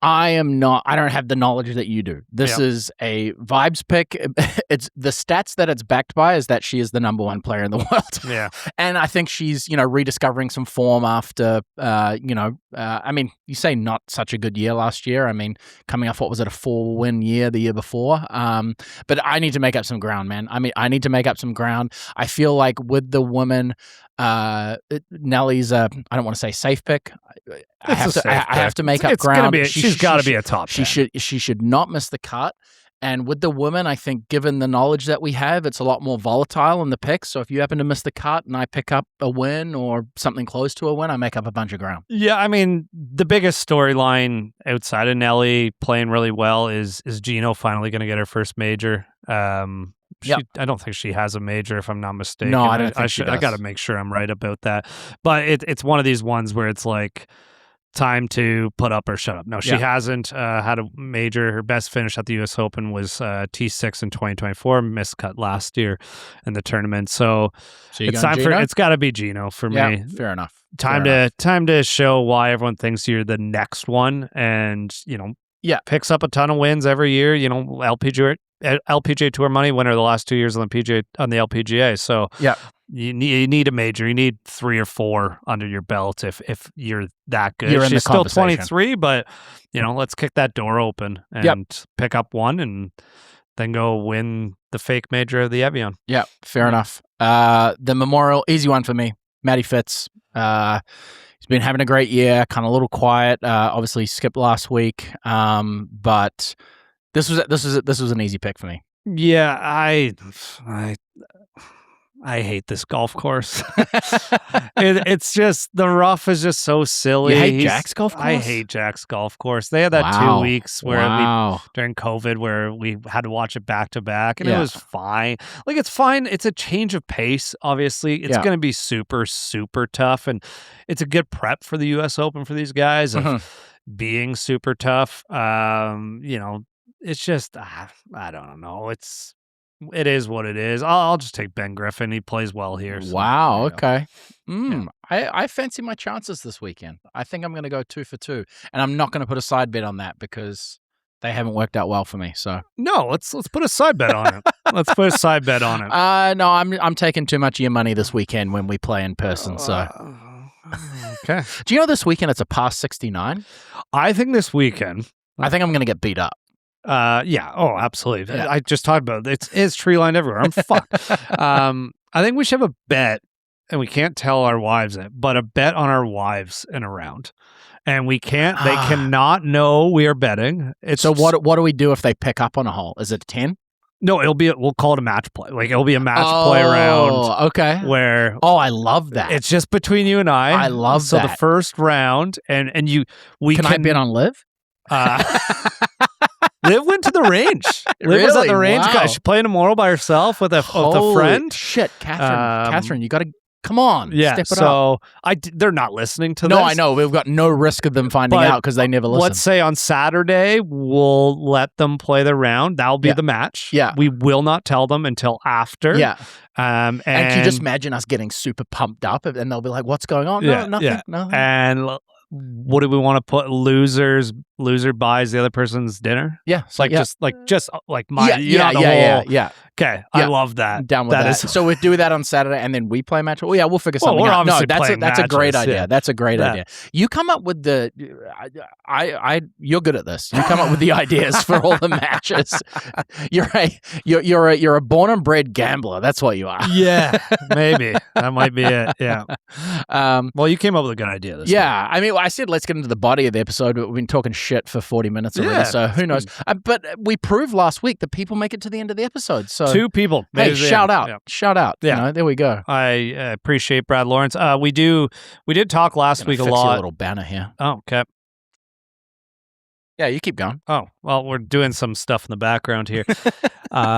I don't have the knowledge that you do. This is a vibes pick. It's the stats that it's backed by is that she is the number 1 player in the world. Yeah. And I think she's, rediscovering some form after, I mean, you say not such a good year last year. I mean, coming off, what was it, a 4-win year the year before? But I need to make up some ground, man. I mean, I need to make up some ground. I feel like with the women, Nelly's I don't want to say safe pick. I have to make up ground. She's got to be a top 10. She should not miss the cut. And with the women, I think given the knowledge that we have, it's a lot more volatile in the picks. So if you happen to miss the cut and I pick up a win or something close to a win, I make up a bunch of ground. Yeah, I mean, the biggest storyline outside of Nelly playing really well is Gino finally going to get her first major. I don't think she has a major, if I'm not mistaken. No, I don't think she does. I got to make sure I'm right about that. But it's one of these ones where it's like time to put up or shut up. No, she hasn't had a major. Her best finish at the U.S. Open was T6 in 2024, missed cut last year in the tournament. So it's time Gino? it's got to be Gino for me. Fair enough. Time to show why everyone thinks you're the next one, and picks up a ton of wins every year. LPGA Tour money winner the last 2 years on the LPGA. So you need a major. You need 3 or 4 under your belt if you're that good. She's still 23, but let's kick that door open and pick up one and then go win the fake major of the Evian. Yeah, fair enough. The Memorial, easy one for me. Matty Fitz. He's been having a great year, kind of a little quiet. Obviously skipped last week. But this was an easy pick for me. Yeah, I hate this golf course. It's just, the rough is just so silly. You hate Jack's golf course? I hate Jack's golf course. They had that 2 weeks where during COVID where we had to watch it back to back, and it was fine. Like, it's fine. It's a change of pace, obviously. It's going to be super, super tough, and it's a good prep for the U.S. Open for these guys of being super tough. It's just, I don't know. It is what it is. I'll just take Ben Griffin. He plays well here. So, wow. Okay. I fancy my chances this weekend. I think I'm going to go 2 for 2, and I'm not going to put a side bet on that because they haven't worked out well for me. So no, let's put a side bet on it. Let's put a side bet on it. No, I'm taking too much of your money this weekend when we play in person. So Okay. Do you know this weekend it's a par 69? I think this weekend. I think I'm going to get beat up. Yeah. Oh, absolutely. Yeah. I just talked about it. It's tree lined everywhere. I'm fucked. I think we should have a bet, and we can't tell our wives it, but a bet on our wives in a round. And we can't, they cannot know we are betting. So what do we do if they pick up on a hole? Is it a 10? No, we'll call it a match play. Like it'll be a match play round. Okay. Where I love that. It's just between you and I. I love so that. So the first round, and we can I bet on LIV? Liv went to the range. Liv was at the range. Wow. She's playing tomorrow by herself with a friend. Shit, Catherine, you got to come on. Yeah. Step it up. They're not listening to this. No, I know. We've got no risk of them finding out because they never listen. Let's say on Saturday we'll let them play the round. That'll be the match. Yeah. We will not tell them until after. Yeah. And can you just imagine us getting super pumped up and they'll be like, "What's going on?" No, nothing. Nothing. And what do we want to put? Loser buys the other person's dinner. Yeah, just my yeah. Okay, I love that. I'm down with that. So we do that on Saturday, and then we play match. Well, yeah, we'll figure something out. No, that's a great idea. Yeah. That's a great idea. You come up with the. You're good at this. You come up with the ideas for all the matches. You're a born and bred gambler. That's what you are. Yeah, maybe that might be it. Yeah. Well, you came up with a good idea. This week. I mean, I said let's get into the body of the episode, but we've been talking shit for 40 minutes already. So who knows? But we proved last week that people make it to the end of the episode. So 2 people. Hey, shout out. Yeah. Shout out. Yeah. There we go. I appreciate Brad Lawrence. We did talk last week a lot. A little banner here. Oh, okay. Yeah, you keep going. Oh, well, we're doing some stuff in the background here.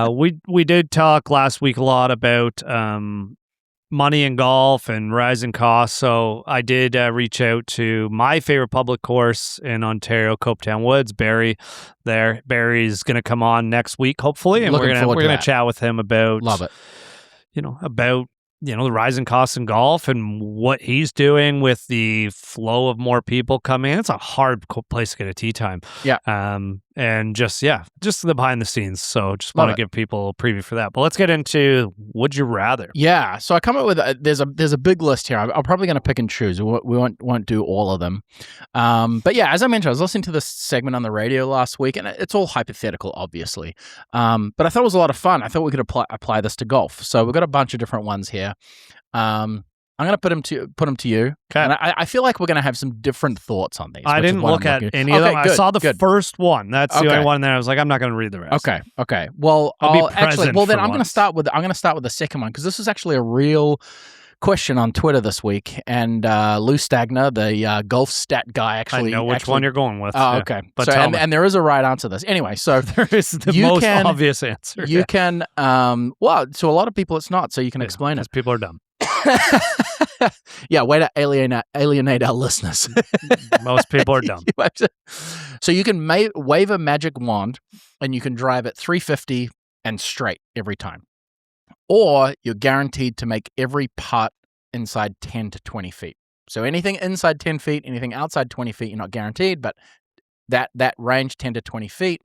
We did talk last week a lot about money in golf and rising costs. So I did reach out to my favorite public course in Ontario, Copetown Woods, Barry. There, Barry's going to come on next week, hopefully, and we're going to chat with him about the rising costs in golf and what he's doing with the flow of more people coming in. It's a hard place to get a tee time. Yeah. And just the behind the scenes. So just want to give people a preview for that. But let's get into Would You Rather. Yeah. So I come up with there's a big list here. I'm probably going to pick and choose. We won't do all of them. But yeah, as I mentioned, I was listening to this segment on the radio last week, and it's all hypothetical, obviously. But I thought it was a lot of fun. I thought we could apply this to golf. So we've got a bunch of different ones here. I'm going to put them to you. Okay. And I feel like we're going to have some different thoughts on these. I didn't look at any of them. Good, I saw the first one. That's the only one there. I was like, I'm not going to read the rest. Okay. Well, I'm going to start with the second one because this is actually a real question on Twitter this week, and Lou Stagner, the golf stat guy, actually. I know which one you're going with. Oh, okay. But and there is a right answer to this. Anyway, so there is the most obvious answer. You can, well, to a lot of people it's not, so you can explain it. People are dumb. Yeah, way to alienate our listeners. Most people are dumb. So you can wave a magic wand, and you can drive it 350 and straight every time. Or you're guaranteed to make every putt inside 10 to 20 feet. So anything inside 10 feet, anything outside 20 feet, you're not guaranteed, but that range 10 to 20 feet,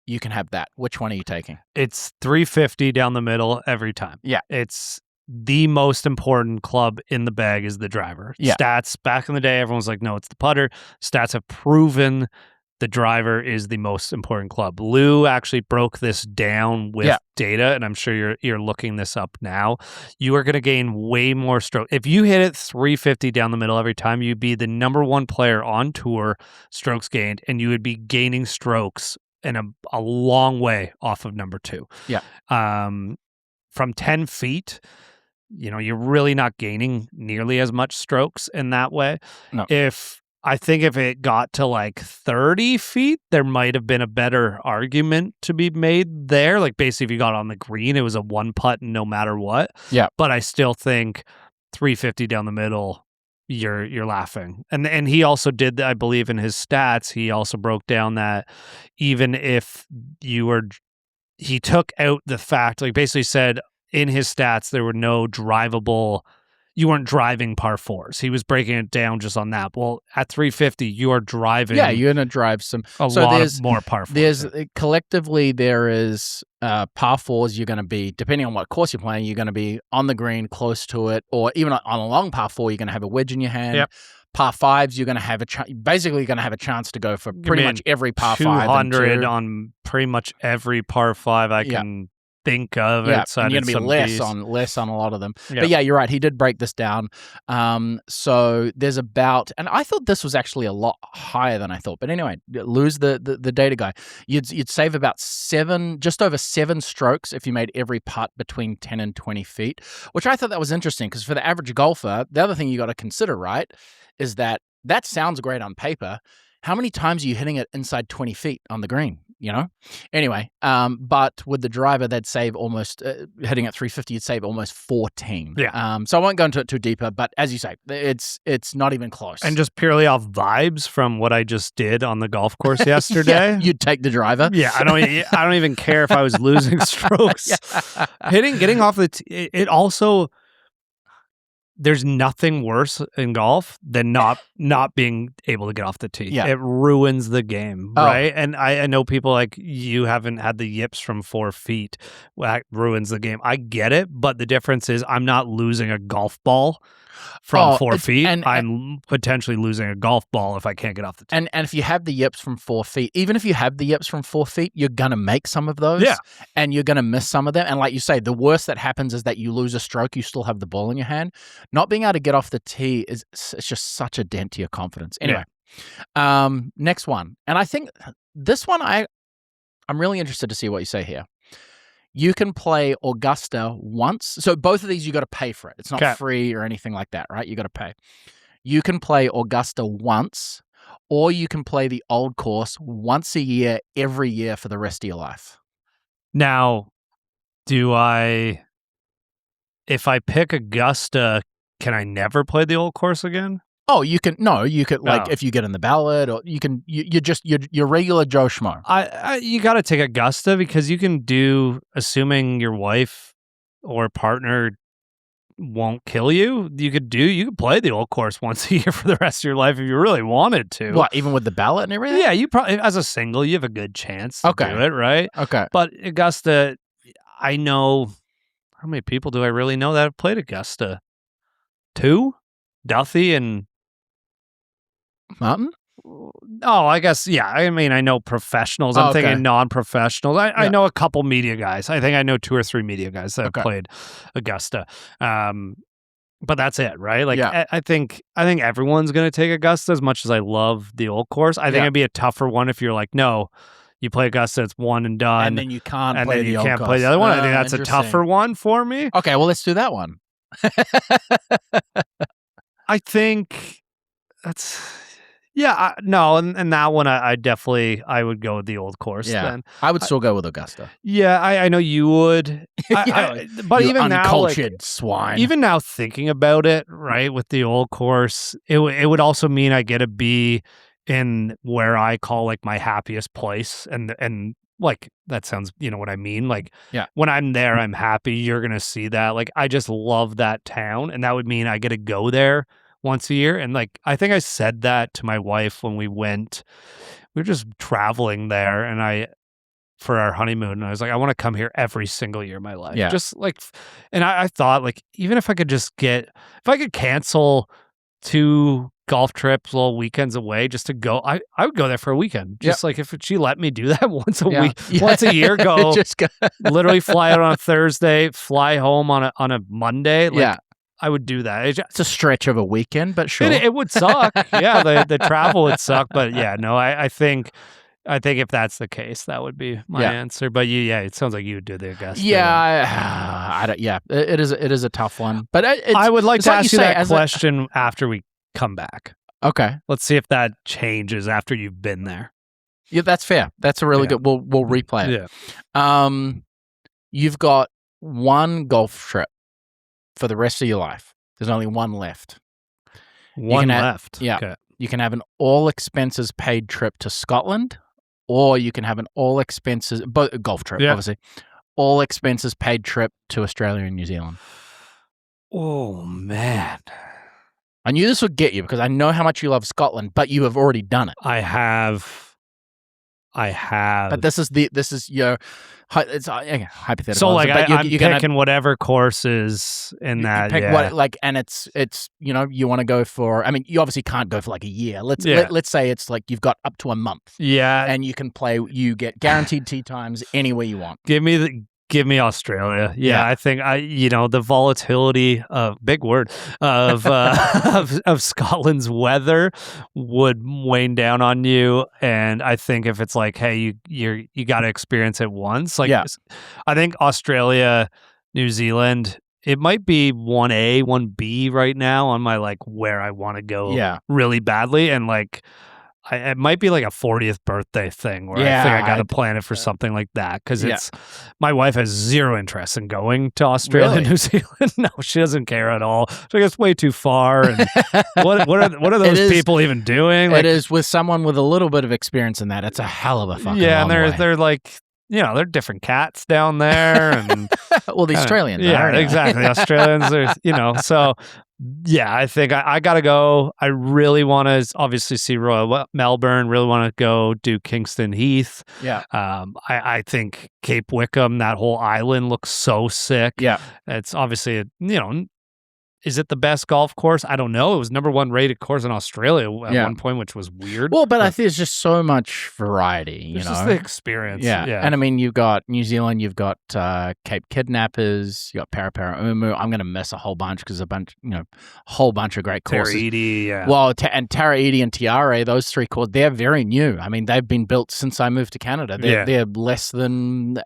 you can have that. Which one are you taking? It's 350 down the middle every time. Yeah. It's the most important club in the bag is the driver. Yeah. Stats, back in the day, everyone's like, no, it's the putter. Stats have proven the driver is the most important club. Lou actually broke this down with data, and I'm sure you're looking this up now. You are going to gain way more stroke. If you hit it 350 down the middle every time, you'd be the number 1 player on tour, strokes gained, and you would be gaining strokes in a long way off of number 2. Yeah. From 10 feet, you're really not gaining nearly as much strokes in that way. No. I think if it got to like 30 feet, there might have been a better argument to be made there. Like basically if you got on the green, it was a 1 putt no matter what. Yeah. But I still think 350 down the middle, you're laughing. And he also did, I believe in his stats, he also broke down that even if he took out the fact, like basically said in his stats, there were no drivable, you weren't driving par fours. He was breaking it down just on that. Well, at 350, you are driving. Yeah, you're going to drive some. A lot of more par fours. Collectively, there is par fours. You're going to be, depending on what course you're playing, you're going to be on the green, close to it, or even on a long par four, you're going to have a wedge in your hand. Yep. Par fives, you're going to have basically going to have a chance to go for pretty much every par 5. 200 on pretty much every par 5 I can think of. Yeah, and you're going to be less on a lot of them. Yeah. But yeah, you're right. He did break this down. So there's about, and I thought this was actually a lot higher than I thought. But anyway, lose the data guy. You'd save about just over 7 strokes if you made every putt between 10 and 20 feet, which I thought that was interesting because for the average golfer, the other thing you got to consider, right, is that sounds great on paper. How many times are you hitting it inside 20 feet on the green? Anyway, but with the driver, they'd save almost hitting at 350. You'd save almost 14. Yeah. So I won't go into it too deeper, but as you say, it's not even close. And just purely off vibes from what I just did on the golf course yesterday, yeah, you'd take the driver. Yeah, I don't even care if I was losing strokes. Getting off the it also. There's nothing worse in golf than not being able to get off the tee. Yeah. It ruins the game, right? And I know people like you haven't had the yips from 4 feet. That ruins the game. I get it, but the difference is I'm not losing a golf ball from 4 feet. I'm potentially losing a golf ball if I can't get off the tee. And if you have the yips from 4 feet, even if you have the yips from 4 feet, you're going to make some of those. Yeah. And you're going to miss some of them. And like you say, the worst that happens is that you lose a stroke, you still have the ball in your hand. Not being able to get off the tee it's just such a dent to your confidence. Anyway, next one. And I think this one, I'm really interested to see what you say here. You can play Augusta once. So both of these, you got to pay for it. It's not free or anything like that, right? You got to pay. You can play Augusta once, or you can play the old course once a year, every year for the rest of your life. Now, if I pick Augusta, can I never play the old course again? Oh, you can. No, you could if you get in the ballot, or you can. You're regular Joe Schmo. You got to take Augusta because you can do, assuming your wife or partner won't kill you. You could play the old course once a year for the rest of your life if you really wanted to. What, even with the ballot and everything? Yeah, you probably as a single you have a good chance to do it, right? Okay, but Augusta, I know how many people do I really know that have played Augusta? 2, Duffy and. Martin? Oh, I guess, yeah. I mean, I know professionals. I'm thinking non-professionals. I know a couple media guys. I think I know 2 or 3 media guys that have played Augusta. But that's it, right? Like, I think everyone's going to take Augusta as much as I love the old course. I think it'd be a tougher one if you're like, no, you play Augusta, it's one and done. And then you can't and play then the you old can't course. play the other one. I think that's a tougher one for me. Okay, well, let's do that one. I think that's... Yeah, no, and that one I definitely would go with the old course. Yeah, then I would still go with Augusta. Yeah, I know you would, but you even now, uncultured swine. Even now, thinking about it, right, with the old course, it would also mean I get to be in where I call like my happiest place, and like that sounds, you know what I mean? Like, when I'm there, I'm happy. You're gonna see that. Like, I just love that town, and that would mean I get to go there once a year. And like, I think I said that to my wife when we were just traveling there and for our honeymoon. And I was like, I want to come here every single year of my life. Yeah. Just like, and I thought like, even if I could if I could cancel 2 golf trips, little weekends away just to go, I would go there for a weekend. Just like if she let me do that once a week, once a year, just literally fly out on a Thursday, fly home on a Monday. Like, I would do that. It's a stretch of a weekend, but sure. It would suck. Yeah, the travel would suck. But yeah, no, I think if that's the case, that would be my answer. But it sounds like you would do the Augusta. Yeah, it is a tough one. But I would like to ask you that question after we come back. Okay. Let's see if that changes after you've been there. Yeah, that's fair. That's a really good. We'll replay it. Yeah. You've got one golf trip for the rest of your life. There's only one left. One left. Yeah. Okay. You can have an all expenses paid trip to Scotland, or you can have an all expenses golf trip, obviously. All expenses paid trip to Australia and New Zealand. Oh, man. I knew this would get you because I know how much you love Scotland, but you have already done it. I have. But this is your it's hypothetical. So like I'm you're picking whatever courses in that. Pick yeah. what and it's you want to go for. I mean, you obviously can't go for like a year. Let's say it's like you've got up to a month. Yeah, and you can play. You get guaranteed tee times anywhere you want. Give me Australia. Yeah, I think the volatility big word of of Scotland's weather would wane down on you, and I think if it's like, hey, you got to experience it once. Like, I think Australia, New Zealand, it might be 1A, 1B right now on my like where I want to go really badly, and like. It might be like a 40th birthday thing where I think I got to plan it for something like that because my wife has zero interest in going to Australia, New Zealand. No, she doesn't care at all. She's like, it's way too far. And what are those people even doing? Like, it is with someone with a little bit of experience in that. It's a hell of a fucking long way. They're like. They're different cats down there, and well, the Australians. Exactly. Australians are, so I think I gotta go. I really want to obviously see Royal Melbourne. Really want to go do Kingston Heath. Yeah. I think Cape Wickham, that whole island looks so sick. Yeah. It's obviously is it the best golf course? I don't know. It was #1 rated course in Australia at one point, which was weird. Well, but I think there's just so much variety. It's just the experience. Yeah. And I mean, you've got New Zealand, you've got Cape Kidnappers, you got Paraparaumu. I'm going to miss a whole bunch because a whole bunch of great courses. Taraiti, yeah. Well, and Taraiti and Tiare, those three courses, they're very new. I mean, they've been built since I moved to Canada. They're less than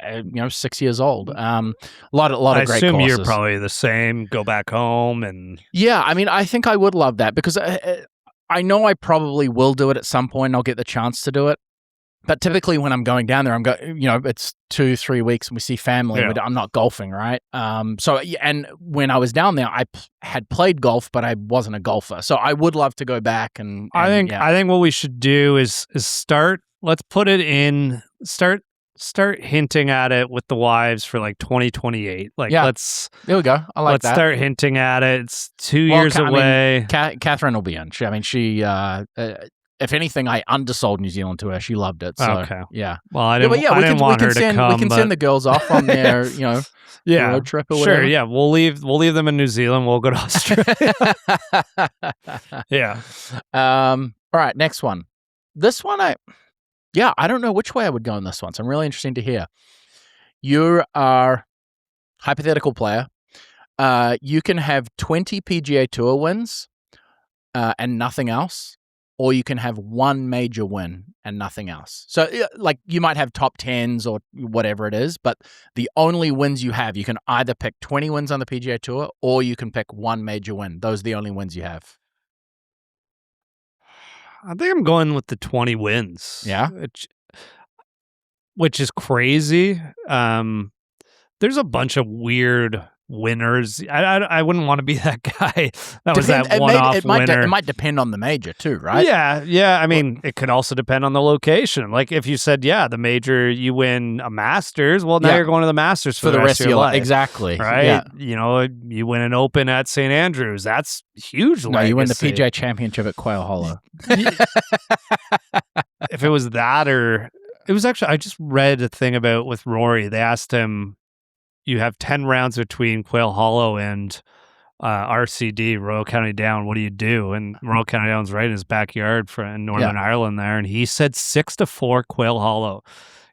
6 years old. A lot of great courses. I assume you're probably the same. Go back home. Yeah, I mean, I think I would love that because I know I probably will do it at some point. I'll get the chance to do it. But typically when I'm going down there, it's 2-3 weeks and we see family. Yeah. I'm not golfing, right? And when I was down there, I had played golf, but I wasn't a golfer. So I would love to go back and I think what we should do is start. Let's put it in. Start hinting at it with the wives for like 2028. Like, let's. There we go. I like that. Let's start hinting at it. It's 2 years away. Catherine will be in. She, if anything, I undersold New Zealand to her. She loved it. So, okay. Yeah. Well, I didn't want her to come. We can send the girls off on their, road trip or whatever. Sure. Yeah. We'll leave them in New Zealand. We'll go to Australia. Yeah. All right. Next one. This one, I don't know which way I would go on this one. So I'm really interested to hear. You are hypothetical player. You can have 20 PGA Tour wins and nothing else, or you can have one major win and nothing else. So like you might have top 10s or whatever it is, but the only wins you have, you can either pick 20 wins on the PGA Tour or you can pick one major win. Those are the only wins you have. I think I'm going with the 20 wins. Yeah. Which is crazy. There's a bunch of weird winners. I wouldn't want to be that guy that was that one-off winner. It might depend on the major too, right? Yeah. I mean, it could also depend on the location. Like if you said, the major, you win a Masters, well, now you're going to the Masters for the rest of your life. Exactly. Right? Yeah. You win an Open at St. Andrews. That's huge. No, you win the PGA Championship at Quail Hollow. If it was that or... It was actually, I just read a thing about with Rory. They asked him, you have 10 rounds between Quail Hollow and RCD, Royal County Down. What do you do? And Royal County Down's right in his backyard in Northern Ireland there. And he said 6-4 Quail Hollow.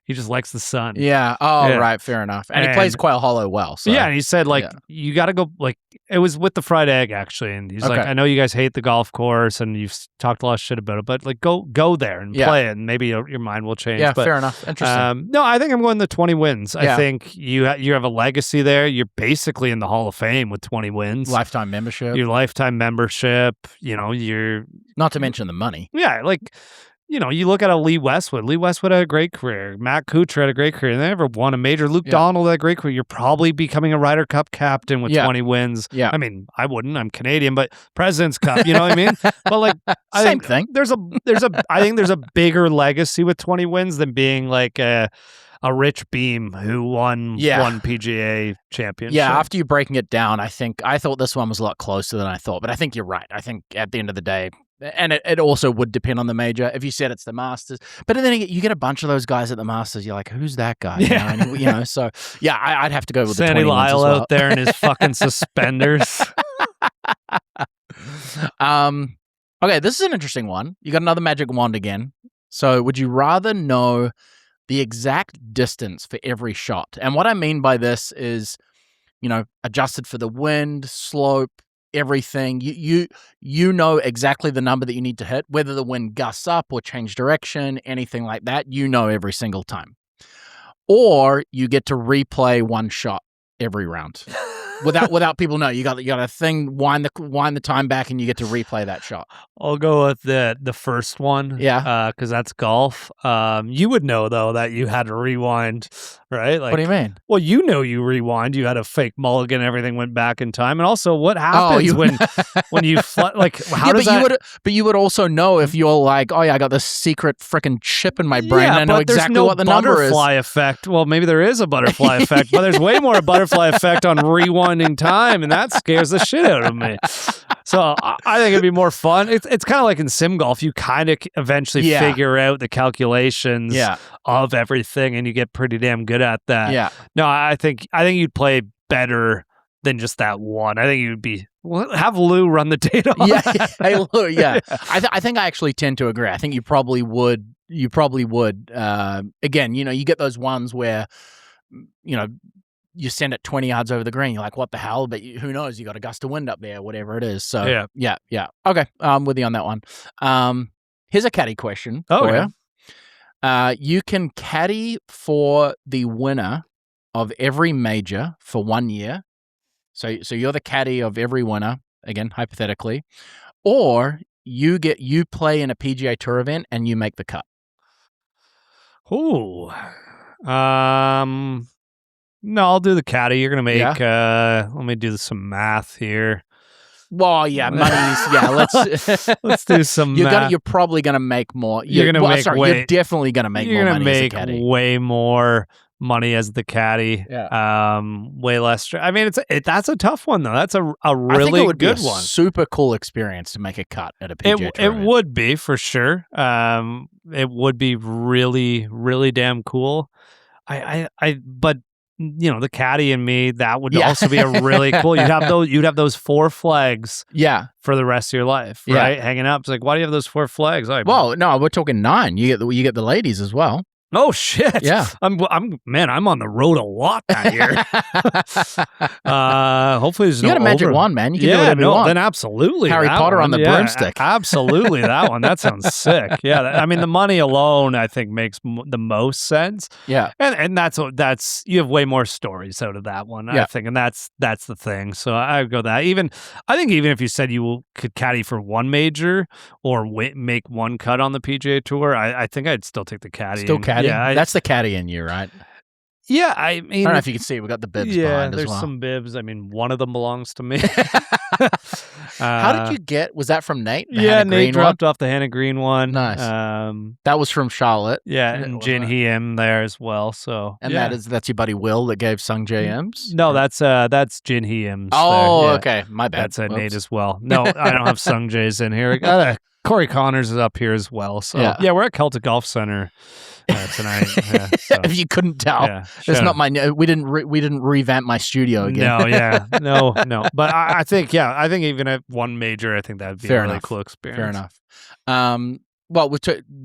He just likes the sun. Yeah. Oh, yeah. Right. Fair enough. And he plays Quail Hollow well. So. Yeah. And he said, you got to go, it was with the fried egg, actually. And he's like, I know you guys hate the golf course and you've talked a lot of shit about it, but go there and play it. And maybe your mind will change. Yeah. But, fair enough. Interesting. No, I think I'm going the 20 wins. I think you have a legacy there. You're basically in the Hall of Fame with 20 wins. Lifetime membership. Your lifetime membership. You're. Not to mention the money. Yeah. You look at a Lee Westwood. Lee Westwood had a great career. Matt Kuchar had a great career. They never won a major. Luke Donald had a great career. You're probably becoming a Ryder Cup captain with 20 wins. Yeah. I mean, I wouldn't. I'm Canadian, but President's Cup, you know what I mean? But same thing. I think there's a bigger legacy with 20 wins than being like a a Rich Beam who won one PGA championship. Yeah, after you breaking it down, I thought this one was a lot closer than I thought, but I think you're right. I think at the end of the day, and it also would depend on the major. If you said it's the Masters, but then you get a bunch of those guys at the Masters, you're like, who's that guy? Yeah. So yeah, I'd have to go with Sandy the 20 ones Lyle as well. out there in his fucking suspenders. Okay, this is an interesting one. You got another magic wand again. So would you rather know the exact distance for every shot? And what I mean by this is, adjusted for the wind, slope, everything. You know exactly the number that you need to hit, whether the wind gusts up or change direction, anything like that, every single time. Or you get to replay one shot every round. Without people know, you got a thing, wind the time back, and you get to replay that shot. I'll go with the first one. Yeah, because that's golf. You would know though that you had to rewind, right? Like, what do you mean? Well, you rewind. You had a fake mulligan. Everything went back in time. And also, what happens when you like? How does that? But you would also know if you're like, oh yeah, I got this secret freaking chip in my brain. And I know exactly what the number is. Butterfly effect. Well, maybe there is a butterfly effect, but there's way more a butterfly effect on rewinding time, and that scares the shit out of me. So I think it'd be more fun. It's kind of like in sim golf. You kind of eventually figure out the calculations of everything, and you get pretty damn good at that. Yeah. No, I think you'd play better than just that one. I think you'd be have Lou run the data. Hey Lou. Yeah. I think I actually tend to agree. I think you probably would. Again, you get those ones where, you send it 20 yards over the green. You're like, what the hell? But who knows? You got a gust of wind up there, whatever it is. So yeah. Okay, with you on that one. Here's a caddy question for you. You can caddy for the winner of every major for 1 year. So you're the caddy of every winner, again, hypothetically, or you play in a PGA Tour event and you make the cut. Ooh. No, I'll do the caddy. You're going to make, let me do some math here. Well, yeah, money's, let's do some math. You're probably going to make more. You're definitely going to make more money as a caddy. You're going to make way more money as the caddy. Yeah. Way less. I mean, that's a tough one, though. That's a really I think it would good be a one. Super cool experience to make a cut at a PGA Tour event. Would be, for sure. It would be really, really damn cool. But the caddy and me, that would also be a really cool. You'd have those 4 flags, for the rest of your life, right? Hanging up. It's like, why do you have those 4 flags? Like, well, no, we're talking 9. You get the ladies as well. Oh shit! Yeah, I'm on the road a lot that year. Hopefully, there's you got a magic wand, man. You can do whatever you want. Then absolutely, Harry Potter on the broomstick. Absolutely, that one. That sounds sick. Yeah, I mean, the money alone, I think, makes the most sense. Yeah, and that's you have way more stories out of that one. I think, and that's the thing. So I would go that. I think even if you said you could caddy for one major or make one cut on the PGA Tour, I think I'd still take the caddy. Still caddy. Yeah, that's the caddy in you, right? Yeah, I mean, I don't know if you can see, we got the bibs behind as well. There's some bibs. I mean, one of them belongs to me. How did you get? Was that from Nate? Nate dropped off the Hannah Green one. Nice. That was from Charlotte. Yeah, and Jin Hiem there as well. So, and that's your buddy Will that gave Sung JMs. No, that's Jin Hiem. Oh, okay, my bad. That's Nate as well. No, I don't have Sung Jays in here. Corey Connors is up here as well. So we're at Celtic Golf Center tonight. If you couldn't tell, it's not my. We didn't revamp my studio again. No. But I think even at one major, I think that'd be a really cool experience. Fair enough. Well,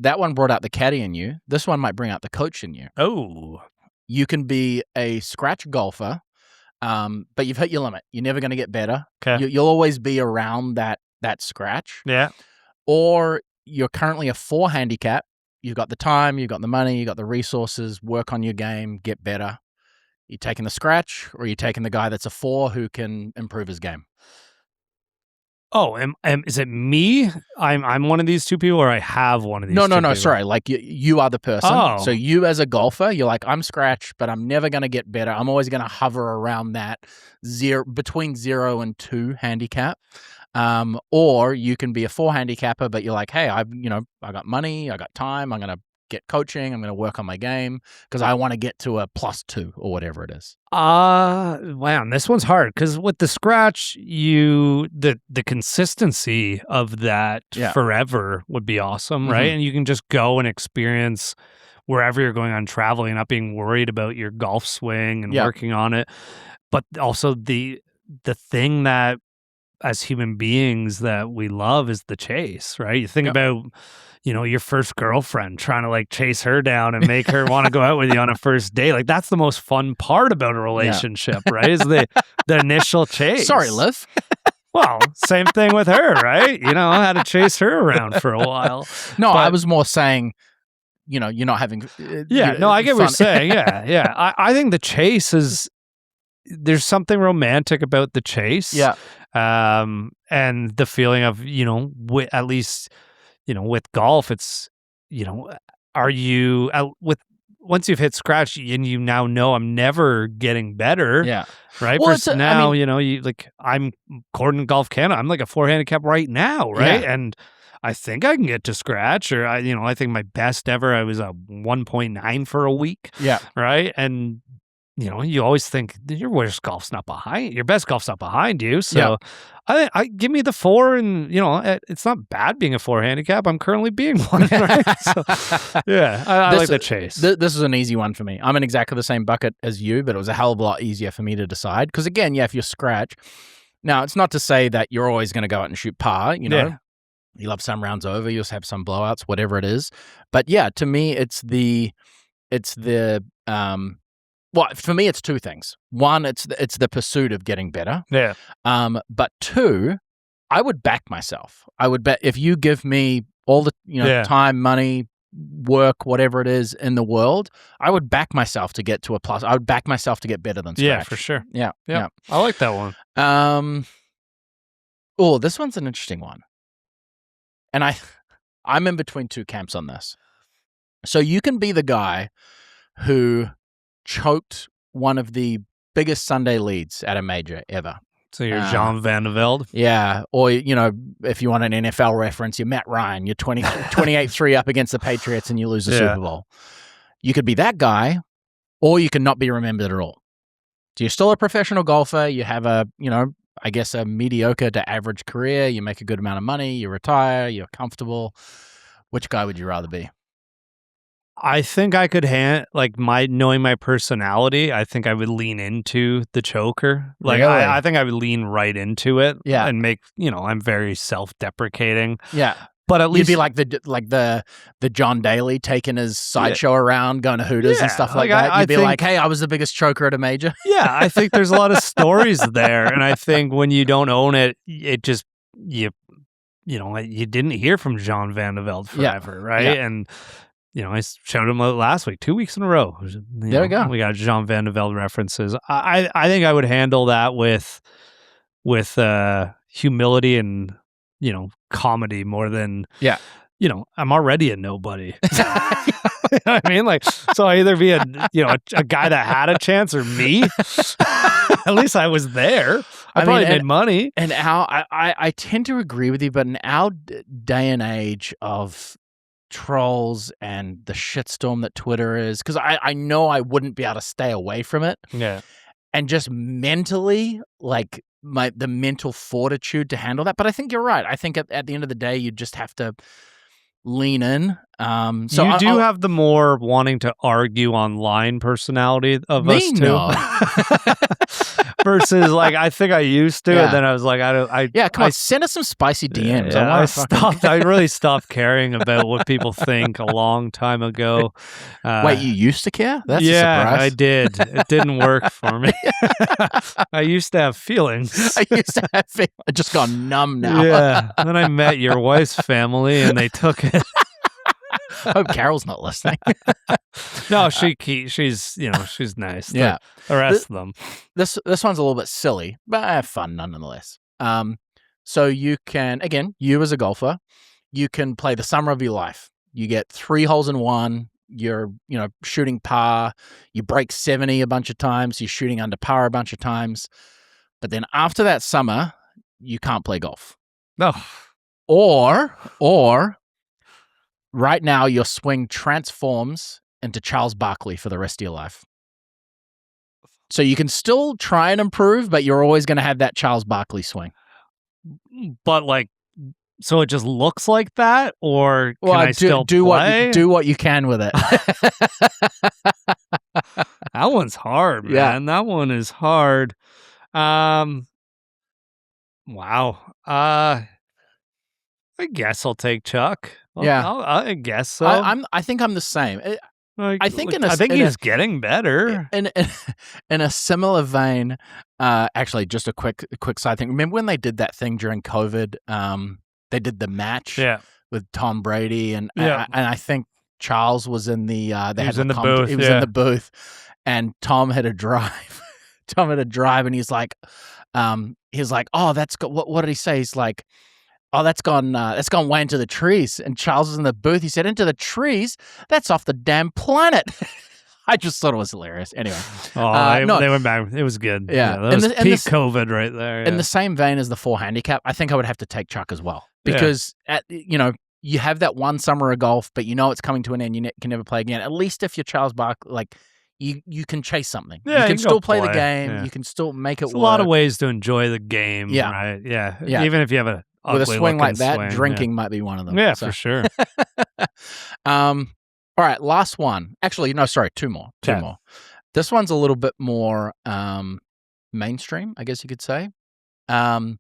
that one brought out the caddy in you. This one might bring out the coach in you. Oh, you can be a scratch golfer, but you've hit your limit. You're never going to get better. Okay. You'll always be around that scratch. Yeah. Or you're currently a 4 handicap. You've got the time, you've got the money, you've got the resources, work on your game, get better. You taking the scratch, or you taking the guy that's a 4 who can improve his game? Oh, is it me? I'm one of these two people, or I have one of these? No. Sorry, like you are the person. Oh. So you as a golfer, you're like, I'm scratch, but I'm never going to get better. I'm always going to hover around that between 0 and 2 handicap. Or you can be a 4 handicapper, but you're like, hey, I got money, I got time, I'm going to get coaching. I'm going to work on my game because I want to get to a +2 or whatever it is. Wow, this one's hard because with the scratch, the consistency of that forever would be awesome, right? And you can just go and experience wherever you're going on traveling, not being worried about your golf swing and working on it. But also the thing that as human beings that we love is the chase, right? You think about, your first girlfriend trying to like chase her down and make her want to go out with you on a first date. Like that's the most fun part about a relationship, right? Is the initial chase. Sorry, Liv. Well, same thing with her, right? I had to chase her around for a while. No, I was more saying, you're not having. I get what you're saying. Yeah. I think the chase is. There's something romantic about the chase. Yeah. And the feeling of, at least, with golf, it's, are you once you've hit scratch and you now know I'm never getting better. Yeah. Right. Well, I'm according to Golf Canada, I'm like a 4 handicap right now. Right. Yeah. And I think I can get to scratch, or I think my best ever, I was a 1.9 for a week. Yeah. Right. And you always think your worst golf's not behind, your best golf's not behind you. So I give me the 4, and it's not bad being a 4 handicap. I'm currently being one. Right? So, I like the chase. This is an easy one for me. I'm in exactly the same bucket as you, but it was a hell of a lot easier for me to decide. Because again, if you scratch, now it's not to say that you're always going to go out and shoot par. You love some rounds over, you'll have some blowouts, whatever it is. But to me, it's the well, for me, it's two things. One, it's the pursuit of getting better. Yeah. But two, I would back myself. I would bet if you give me all the time, money, work, whatever it is in the world, I would back myself to get to a plus. I would back myself to get better than scratch. Yeah, for sure. Yeah. I like that one. Oh, this one's an interesting one, and I'm in between two camps on this. So you can be the guy who choked one of the biggest Sunday leads at a major ever. So you're Jean Van de Velde? Yeah. Or, if you want an NFL reference, you're Matt Ryan. You're 28-3 up against the Patriots and you lose the Super Bowl. You could be that guy, or you can not be remembered at all. So you're still a professional golfer. You have a mediocre to average career. You make a good amount of money. You retire. You're comfortable. Which guy would you rather be? I think I could knowing my personality, I think I would lean into the choker. Like really? I think I would lean right into it. Yeah. And make, I'm very self-deprecating. Yeah. But at least you'd be like the John Daly taking his sideshow around, going to Hooters and stuff like that. You'd be like, hey, I was the biggest choker at a major. Yeah. I think there's a lot of stories there. And I think when you don't own it, it just, you didn't hear from Jean Van de Velde forever. Right. Yeah. And, I showed him last week, 2 weeks in a row. There we go. We got Jean Van de Velde references. I think I would handle that with humility and, comedy more than, I'm already a nobody. You know what I mean? Like, so I either be a guy that had a chance or me. At least I was there. I probably made money. And I tend to agree with you, but in our day and age of trolls and the shitstorm that Twitter is, because I know I wouldn't be able to stay away from it. Yeah. And just mentally, like the mental fortitude to handle that. But I think you're right. I think at the end of the day, you just have to lean in. So you do have the more wanting to argue online personality of us too. No. Versus I think I used to, and then I was like, come on, send us some spicy DMs. I really stopped caring about what people think a long time ago. Wait, you used to care? That's a surprise. I did. It didn't work for me. I used to have feelings. I just gone numb now. Yeah. Then I met your wife's family, and they took it. I hope Carol's not listening. No, she's nice. Yeah, the rest of them. This one's a little bit silly, but I have fun nonetheless. So you can, again, you as a golfer, you can play the summer of your life. You get 3 holes in one. You're shooting par. You break 70 a bunch of times. You're shooting under par a bunch of times. But then after that summer, you can't play golf. No. Or right now your swing transforms into Charles Barkley for the rest of your life. So you can still try and improve, but you're always going to have that Charles Barkley swing. But like, so it just looks like that, or can I still play? Do what you can with it. That one's hard, man. Yeah. That one is hard. Wow. I guess I'll take Chuck. I guess so. I think I'm the same. I think he's getting better. In a similar vein, actually, just a quick side thing. Remember when they did that thing during COVID? They did the match with Tom Brady, and I think Charles was in the. He was in the booth. He was in the booth, and Tom had a drive. And he's like, oh, that's what did he say? He's like, oh, that's gone way into the trees. And Charles was in the booth. He said, into the trees? That's off the damn planet. I just thought it was hilarious. Anyway. They went back. It was good. Yeah. That was peak COVID right there. In the same vein as the 4 handicap, I think I would have to take Chuck as well. Because, you have that one summer of golf, but it's coming to an end. You can never play again. At least if you're Charles Barkley, like, you can chase something. Yeah, you can still play the game. Yeah. You can still make it work. A lot of ways to enjoy the game. Yeah. Right? Yeah. Even if you have a with a swing like that, drinking yeah. might be one of them. Yeah, for sure. All right, last one. Actually, no, sorry, two more. This one's a little bit more mainstream, I guess you could say. You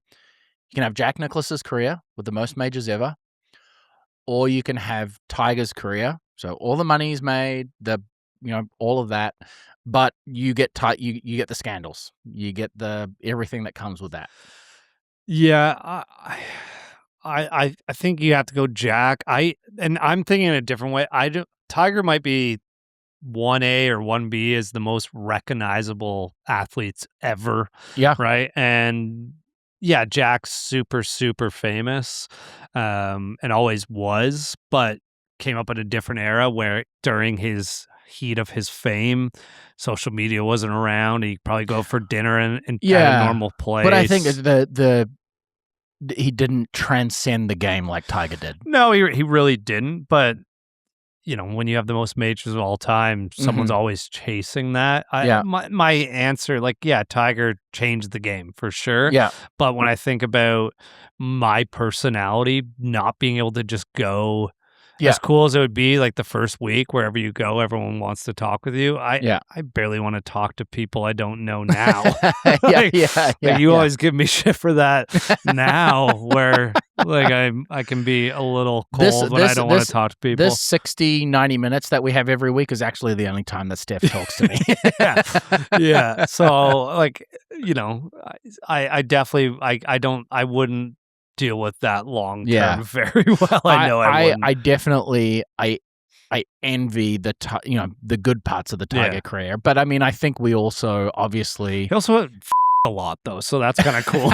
can have Jack Nicklaus's career with the most majors ever, or you can have Tiger's career. So all the money he's made, all of that, but you get you get the scandals, you get the everything that comes with that. Yeah, I think you have to go Jack. I'm thinking in a different way. Tiger might be 1A or 1B as the most recognizable athletes ever. Yeah. Right. And yeah, Jack's super, super famous, and always was, but came up in a different era where during his heat of his fame, social media wasn't around. He'd probably go for dinner and at a normal place. But I think he didn't transcend the game like Tiger did. No, he really didn't. But when you have the most majors of all time, someone's always chasing that. My answer, Tiger changed the game for sure. Yeah. But when I think about my personality, not being able to just go. As cool as it would be, like the first week, wherever you go, everyone wants to talk with you. I barely want to talk to people I don't know now. You always give me shit for that now, where I can be a little cold when I don't want to talk to people. This 60, 90 minutes that we have every week is actually the only time that Steph talks to me. Yeah. So I wouldn't deal with that long term very well. I definitely envy the good parts of the Tiger career, but I mean I think we also obviously he also a lot though, so that's kind of cool.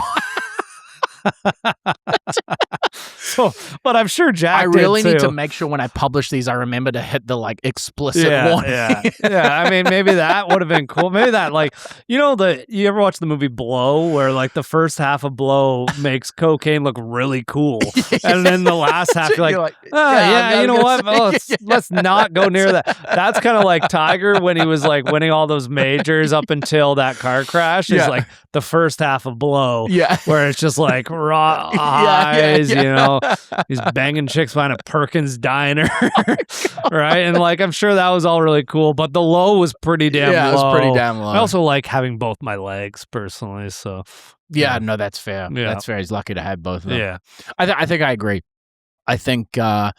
But I'm sure Jack. I really need to make sure when I publish these, I remember to hit the explicit warning. Yeah. I mean, maybe that would have been cool. Maybe that, you ever watch the movie Blow, where the first half of Blow makes cocaine look really cool, and then the last half you're like, you know what? Let's not go near that. That's kind of like Tiger when he was winning all those majors up until that car crash. Is the first half of Blow, where it's just raw eyes, he's banging chicks behind a Perkins diner, right? And I'm sure that was all really cool, but the low was pretty damn low. Yeah, it was pretty damn low. I also like having both my legs personally, so no, that's fair. Yeah. That's fair. He's lucky to have both of them. Yeah, I think I agree. I think our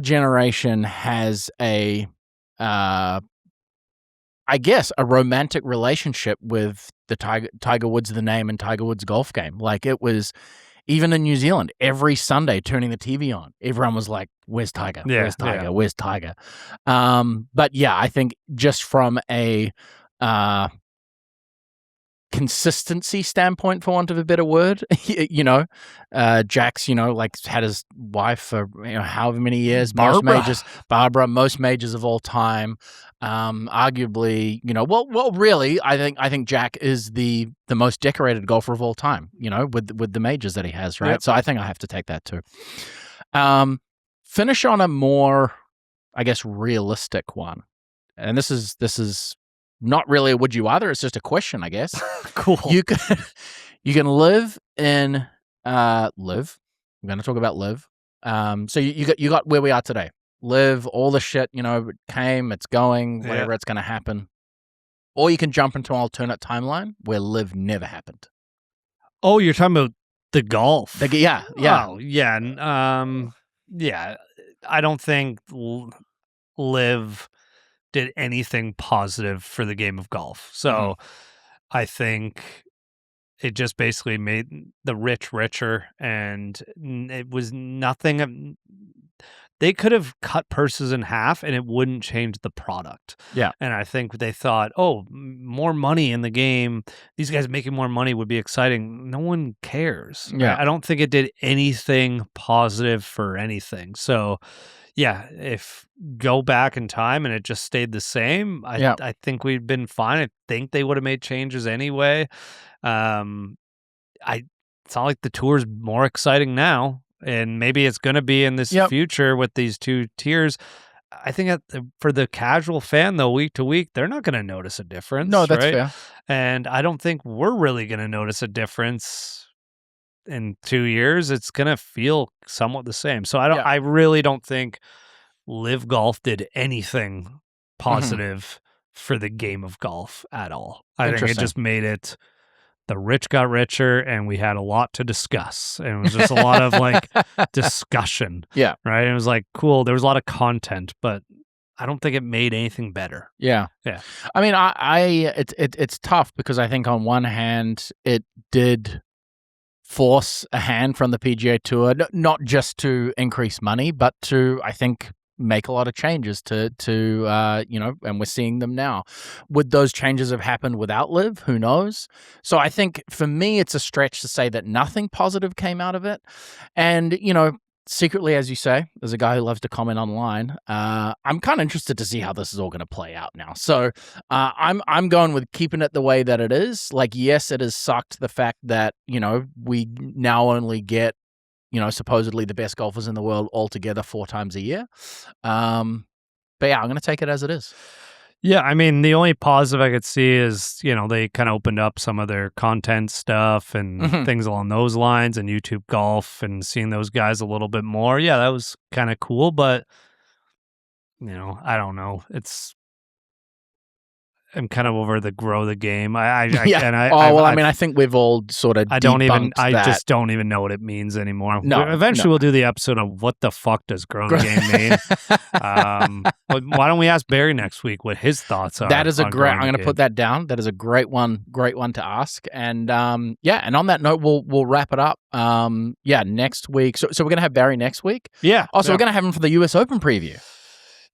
generation has a romantic relationship with the Tiger Woods, the name, and Tiger Woods golf game. It was, even in New Zealand, every Sunday turning the TV on, everyone was like, "Where's Tiger? Where's Tiger? Where's Tiger?" But yeah, I think just from a consistency standpoint, for want of a better word, Jack's, had his wife for however many years, Barbara, most majors of all time. Arguably, really, I think Jack is the most decorated golfer of all time, with the majors that he has, right? Yep. So I think I have to take that too. Finish on a more, I guess, realistic one. And this is not really a would you rather. It's just a question, I guess. Cool. You can live in live. I'm going to talk about live. So you got where we are today. Live, all the shit, it came, it's going, whatever it's going to happen. Or you can jump into an alternate timeline where live never happened. Oh, you're talking about the golf. Yeah. Oh, yeah. Yeah. I don't think live did anything positive for the game of golf. So I think it just basically made the rich richer, and it was nothing. They could have cut purses in half and it wouldn't change the product. Yeah. And I think they thought, more money in the game. These guys making more money would be exciting. No one cares. Yeah. I don't think it did anything positive for anything. So, yeah, if go back in time and it just stayed the same, I think we'd been fine. I think they would have made changes anyway. It's not like the tour's more exciting now. And maybe it's going to be in this future with these two tiers. I think for the casual fan, though, week to week, they're not going to notice a difference. No, that's fair. And I don't think we're really going to notice a difference in 2 years. It's going to feel somewhat the same. So I really don't think Live Golf did anything positive for the game of golf at all. I think it just made it. The rich got richer, and we had a lot to discuss. And it was just a lot of discussion. Yeah. Right. And it was cool. There was a lot of content, but I don't think it made anything better. Yeah. Yeah. I mean, it's tough because I think on one hand, it did force a hand from the PGA Tour, not just to increase money, but to, I think, make a lot of changes to and we're seeing them now. Would those changes have happened without Live? Who knows? So I think for me, it's a stretch to say that nothing positive came out of it. And, secretly, as you say, there's a guy who loves to comment online. I'm kind of interested to see how this is all going to play out now. So I'm going with keeping it the way that it is. Yes, it has sucked the fact that, we now only get supposedly the best golfers in the world all together 4 times a year. But yeah, I'm going to take it as it is. Yeah, I mean, the only positive I could see is, they kind of opened up some of their content stuff and things along those lines, and YouTube golf and seeing those guys a little bit more. Yeah, that was kind of cool, but, I don't know. I'm kind of over the grow the game. I think we've all sort of I just don't even know what it means anymore. No, eventually we'll do the episode of what the fuck does grow the game mean. But why don't we ask Barry next week what his thoughts are? That is I'm going to put that down. That is a great one to ask. And and on that note, we'll wrap it up. Next week. So we're going to have Barry next week. Yeah. We're going to have him for the US Open preview.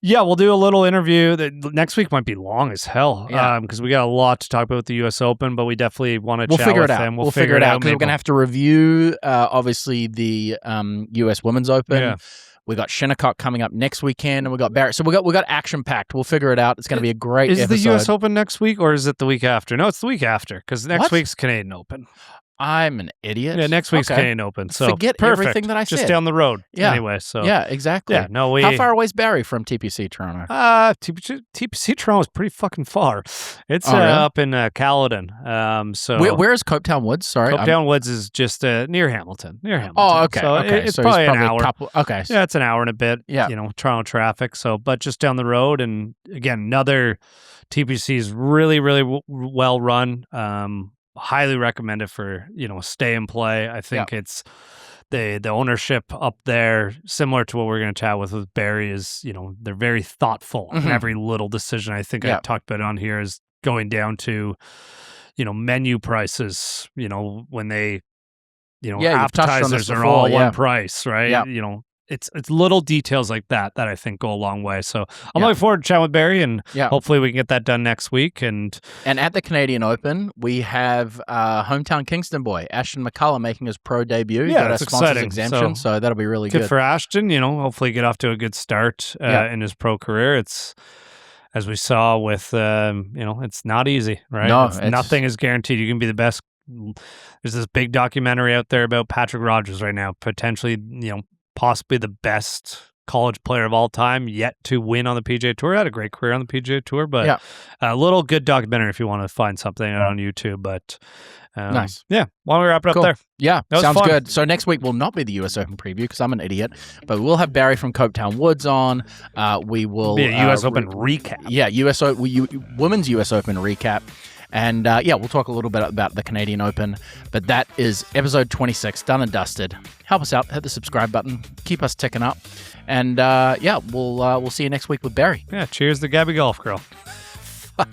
Yeah, we'll do a little interview. Next week might be long as hell because we got a lot to talk about with the U.S. Open, but we definitely want to chat with him. We'll figure it out because we're going to have to review, obviously, the U.S. Women's Open. Yeah. We got Shinnecock coming up next weekend, and we got Barrett. So we got action packed. We'll figure it out. It's going to be a great episode. Is the U.S. Open next week, or is it the week after? No, it's the week after because next week's Canadian Open. I'm an idiot. Yeah, next week's Canadian Open. So forget everything that I said. Just down the road. Yeah. Anyway, so yeah, exactly. Yeah, no, how far away is Barry from TPC Toronto? TPC Toronto is pretty fucking far. It's up in Caledon. So where is Copetown Woods? Sorry, Copetown Woods is just near Hamilton. Oh, okay. So it's probably an hour. Okay. Yeah, it's an hour and a bit. Yeah. Toronto traffic. So, but just down the road, and again, another TPC is really, really well run. Highly recommend it for stay and play. I think it's the ownership up there, similar to what we're going to chat with Barry, is they're very thoughtful in every little decision. I think I talked about it on here is going down to menu prices. When they appetizers are all one price, right? Yeah. It's little details like that I think go a long way. So I'm looking forward to chatting with Barry, and hopefully we can get that done next week. And at the Canadian Open, we have hometown Kingston boy Ashton McCullough making his pro debut. Yeah, that's exciting. Exemption, so that'll be really good for Ashton. Hopefully get off to a good start in his pro career. It's, as we saw with it's not easy, right? No, nothing is guaranteed. You can be the best. There's this big documentary out there about Patrick Rogers right now, potentially possibly the best college player of all time yet to win on the PGA Tour. Had a great career on the PGA Tour, but a little good documentary if you want to find something on YouTube. But nice. Yeah, why don't we wrap it up there? Yeah, that sounds fun. good. So next week will not be the US Open preview because I'm an idiot, but we'll have Barry from Copetown Woods on. We will be a US Open recap. Yeah, Women's US Open recap. And we'll talk a little bit about the Canadian Open. But that is episode 26, done and dusted. Help us out, hit the subscribe button, keep us ticking up, and we'll see you next week with Barry. Yeah, cheers to Gabby Golf Girl. Fuck.